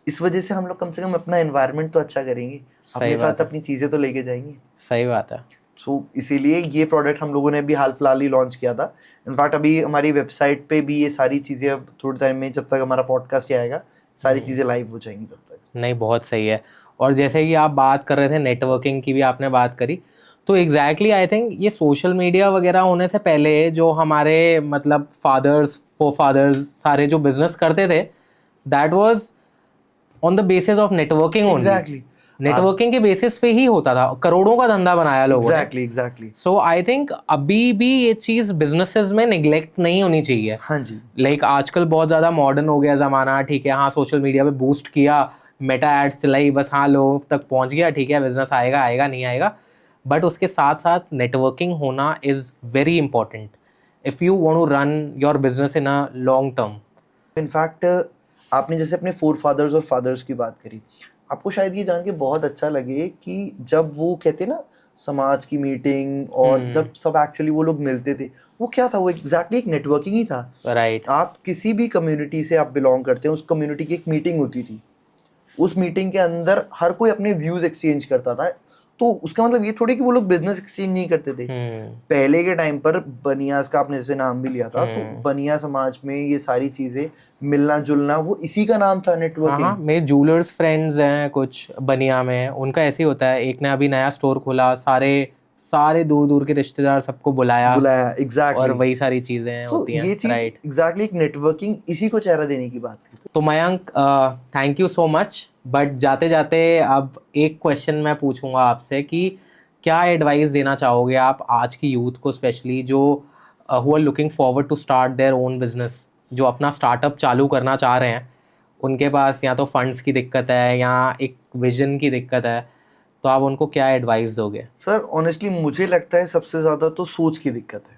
इस वजह से हम लोग कम से कम अपना एनवायरनमेंट तो अच्छा करेंगे, अपने साथ अपनी चीजें तो लेके जाएंगे। सही बात है। सो इसीलिए ये प्रोडक्ट हम लोगों ने भी हाल फिलहाल ही लॉन्च किया था। इनफैक्ट अभी हमारी वेबसाइट पे भी ये सारी चीज़ें अब थोड़े टाइम में, जब तक हमारा पॉडकास्ट आएगा, सारी चीज़ें लाइव हो जाएंगी तब तक। नहीं, बहुत सही है। और जैसे कि आप बात कर रहे थे नेटवर्किंग की भी आपने बात करी, तो एग्जैक्टली आई थिंक ये सोशल मीडिया वगैरह होने से पहले जो हमारे मतलब फादर्स सारे जो बिजनेस करते थे, that was on the basis of networking only. Exactly networking के बेसिस पे ही होता था, करोड़ों का धंधा बनाया लोगों ने। एग्जैक्टली सो आई थिंक अभी भी ये चीज़ बिजनेसेस में निगलेक्ट नहीं होनी चाहिए। हाँ जी, लाइक आजकल बहुत ज़्यादा मॉडर्न हो गया ज़माना, ठीक है, हाँ सोशल मीडिया पे बूस्ट किया, मेटा एड्स चलाई, बस हाँ लोगों तक पहुंच गया, ठीक है, बिजनेस आएगा आएगा नहीं आएगा, बट उसके साथ साथ नेटवर्किंग होना is very important if you want to run your business in a long term. In fact आपने जैसे अपने फोर फादर्स और फादर्स की बात करी, आपको शायद ये जान के बहुत अच्छा लगे कि जब वो कहते ना समाज की मीटिंग, और जब सब एक्चुअली वो लोग मिलते थे, वो क्या था, वो एग्जैक्टली एक नेटवर्किंग ही था। राइट। आप किसी भी कम्युनिटी से आप बिलोंग करते हैं, उस कम्युनिटी की एक मीटिंग होती थी, उस मीटिंग के अंदर हर कोई अपने व्यूज एक्सचेंज करता था। तो उसका मतलब ये थोड़ी कि वो लोग बिजनेस एक्सचेंज नहीं करते थे। पहले के टाइम पर बनियास का आपने जैसे नाम भी लिया था, तो बनिया समाज में ये सारी चीजें मिलना जुलना, वो इसी का नाम था, नेटवर्किंग। हाँ, मेरे जूलर्स फ्रेंड्स हैं कुछ बनिया में, उनका ऐसे ही होता है, एक ने अभी नया स्टोर खोला, सारे दूर दूर के रिश्तेदार सबको बुलाया एग्जैक्टली, और वही सारी चीजें तो होती हैं। ये चीज राइट। एग्जैक्टली एक नेटवर्किंग, इसी को चेहरा देने की बात की। तो Mayank, thank you so much, but जाते जाते अब एक क्वेश्चन मैं पूछूंगा आपसे कि क्या एडवाइस देना चाहोगे आप आज की यूथ को, स्पेशली जो who are looking forward to start their own business, जो अपना स्टार्टअप चालू करना चाह रहे हैं, उनके पास या तो फंड्स की दिक्कत है या एक विजन की दिक्कत है, तो आप उनको क्या एडवाइस दोगे? सर ऑनेस्टली मुझे लगता है सबसे ज़्यादा तो सोच की दिक्कत है।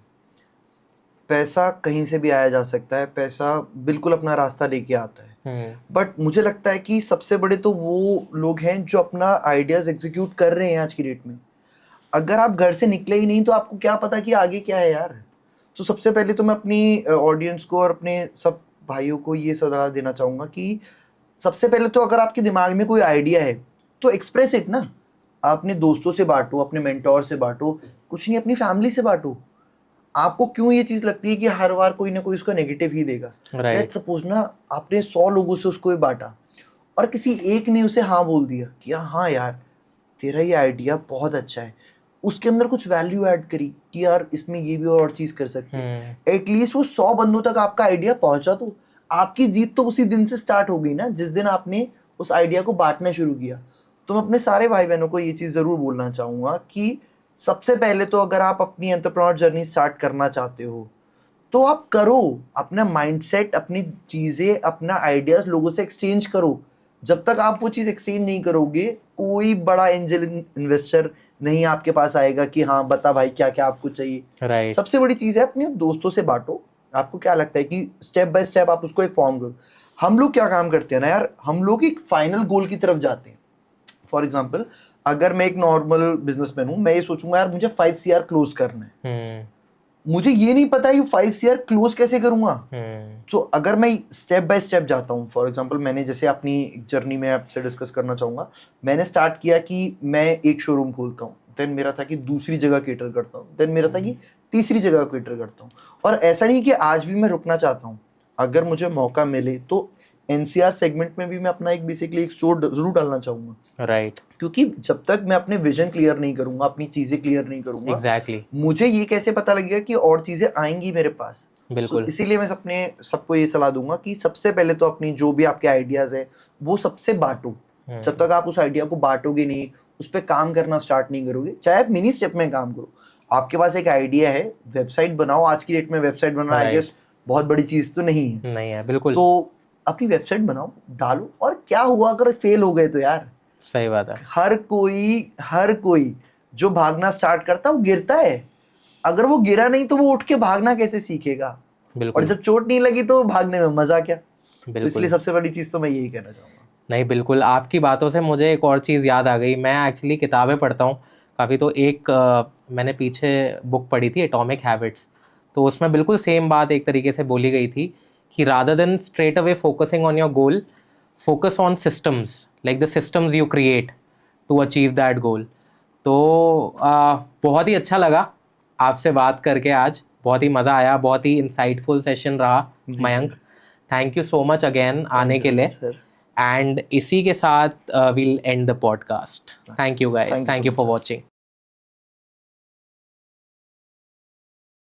पैसा कहीं से भी आया जा सकता है, पैसा बिल्कुल अपना रास्ता लेके आता है, बट मुझे लगता है कि सबसे बड़े तो वो लोग हैं जो अपना आइडियाज़ एग्जीक्यूट कर रहे हैं आज की डेट में। अगर आप घर से निकले ही नहीं तो आपको क्या पता कि आगे क्या है यार। तो सबसे पहले तो मैं अपनी ऑडियंस को और अपने सब भाइयों को ये सलाह देना चाहूँगा कि सबसे पहले तो अगर आपके दिमाग में कोई आइडिया है तो एक्सप्रेस इट ना, अपने दोस्तों से बांटो, अपने मेंटोर से बांटो, कुछ नहीं अपनी फैमिली से बांटो। आपको क्यों ये चीज़ लगती है कि हर बार कोई ना कोई उसका नेगेटिव ही देगा? लेट्स सपोज ना आपने 100 लोगों से उसको बांटा और किसी एक ने उसे हाँ बोल दिया कि हाँ यार तेरा ये आइडिया बहुत अच्छा है, उसके अंदर कुछ वैल्यू ऐड करी कि यार इसमें ये भी और चीज़ कर सकते हैं, एटलीस्ट वो 100 बंदों तक आपका आइडिया पहुंचा, तो आपकी जीत तो उसी दिन से स्टार्ट हो गई ना, जिस दिन आपने उस आइडिया को बांटना शुरू किया। तो मैं अपने सारे भाई बहनों को ये चीज़ ज़रूर बोलना चाहूँगा कि सबसे पहले तो अगर आप अपनी एंटरप्रेन्योर जर्नी स्टार्ट करना चाहते हो तो आप करो, अपना माइंडसेट, अपनी चीज़ें, अपना आइडियाज़ लोगों से एक्सचेंज करो। जब तक आप वो चीज़ एक्सचेंज नहीं करोगे, कोई बड़ा एंजल इन्वेस्टर नहीं आपके पास आएगा कि हाँ बता भाई क्या क्या आपको चाहिए। सबसे बड़ी चीज़ है अपने दोस्तों से बांटो। आपको क्या लगता है कि स्टेप बाय स्टेप आप उसको एक फॉर्म करो। हम लोग क्या काम करते हैं ना यार, हम लोग एक फाइनल गोल की तरफ जाते हैं। फॉर एग्जाम्पल, अगर मैं एक नॉर्मल बिजनेसमैन हूँ, मैं ये सोचूंगा यार मुझे 5 CR क्लोज करना है, मुझे ये नहीं पता ये 5 CR क्लोज कैसे करूंगा। तो अगर मैं स्टेप बाय स्टेप जाता हूँ, फॉर एग्जांपल मैंने जैसे अपनी जर्नी में आपसे डिस्कस करना चाहूँगा, मैंने स्टार्ट किया कि मैं एक शोरूम खोलता हूँ, देन मेरा था कि दूसरी जगह केटर करता हूँ, देन मेरा था कि तीसरी जगह केटर करता हूँ। और ऐसा नहीं कि आज भी मैं रुकना चाहता हूँ, अगर मुझे मौका मिले तो NCR सेगमेंट में भी मैं अपना एक बेसिकली एक स्टोर जरूर डालना चाहूँगा। राइट। क्योंकि जब तक मैं अपने विजन क्लियर नहीं करूंगा, अपनी चीजें क्लियर नहीं करूंगा, एग्जैक्टली, मुझे ये कैसे पता लगेगा कि और चीजें आएंगी मेरे पास। बिल्कुल। इसीलिए मैं सबको ये सलाह दूंगा कि सबसे पहले तो अपनी जो भी आपके आइडियाज है वो सबसे बांटो। जब तक आप उस आइडिया को बांटोगे नहीं, उस पर काम करना स्टार्ट नहीं करोगे, चाहे आप मिनी स्टेप में काम करो। आपके पास एक आइडिया है, वेबसाइट बनाओ। आज की डेट में वेबसाइट बनाना आई गेस बहुत बड़ी चीज तो नहीं है। नहीं है, बिल्कुल। तो अपनी वेबसाइट बनाओ, डालो, और क्या हुआ अगर फेल हो गए तो यार सही बात है। हर कोई जो भागना स्टार्ट करता है वो गिरता है। अगर वो गिरा नहीं तो वो उठ के भागना कैसे सीखेगा? और बिल्कुल जब चोट नहीं लगी तो भागने में मजा क्या? तो बिल्कुल। इसलिए सबसे बड़ी चीज तो मैं यही कहना चाहूंगा। नहीं बिल्कुल, आपकी बातों से मुझे एक और चीज़ याद आ गई। मैं एक्चुअली किताबें पढ़ता हूँ काफ़ी, तो एक मैंने पीछे बुक पढ़ी थी एटॉमिक हैबिट्स, तो उसमें बिल्कुल सेम बात एक तरीके से बोली गई थी कि rather than straight away focusing on your goal, focus on systems, like the systems you create to achieve that goal. तो बहुत ही अच्छा लगा आपसे बात करके आज, बहुत ही मज़ा आया, बहुत ही इंसाइटफुल सेशन रहा Mayank. Thank you so much again आने के लिए। सर, एंड इसी के साथ we'll end the podcast. Thank you guys, Thank you so thank you much, for sir. Watching.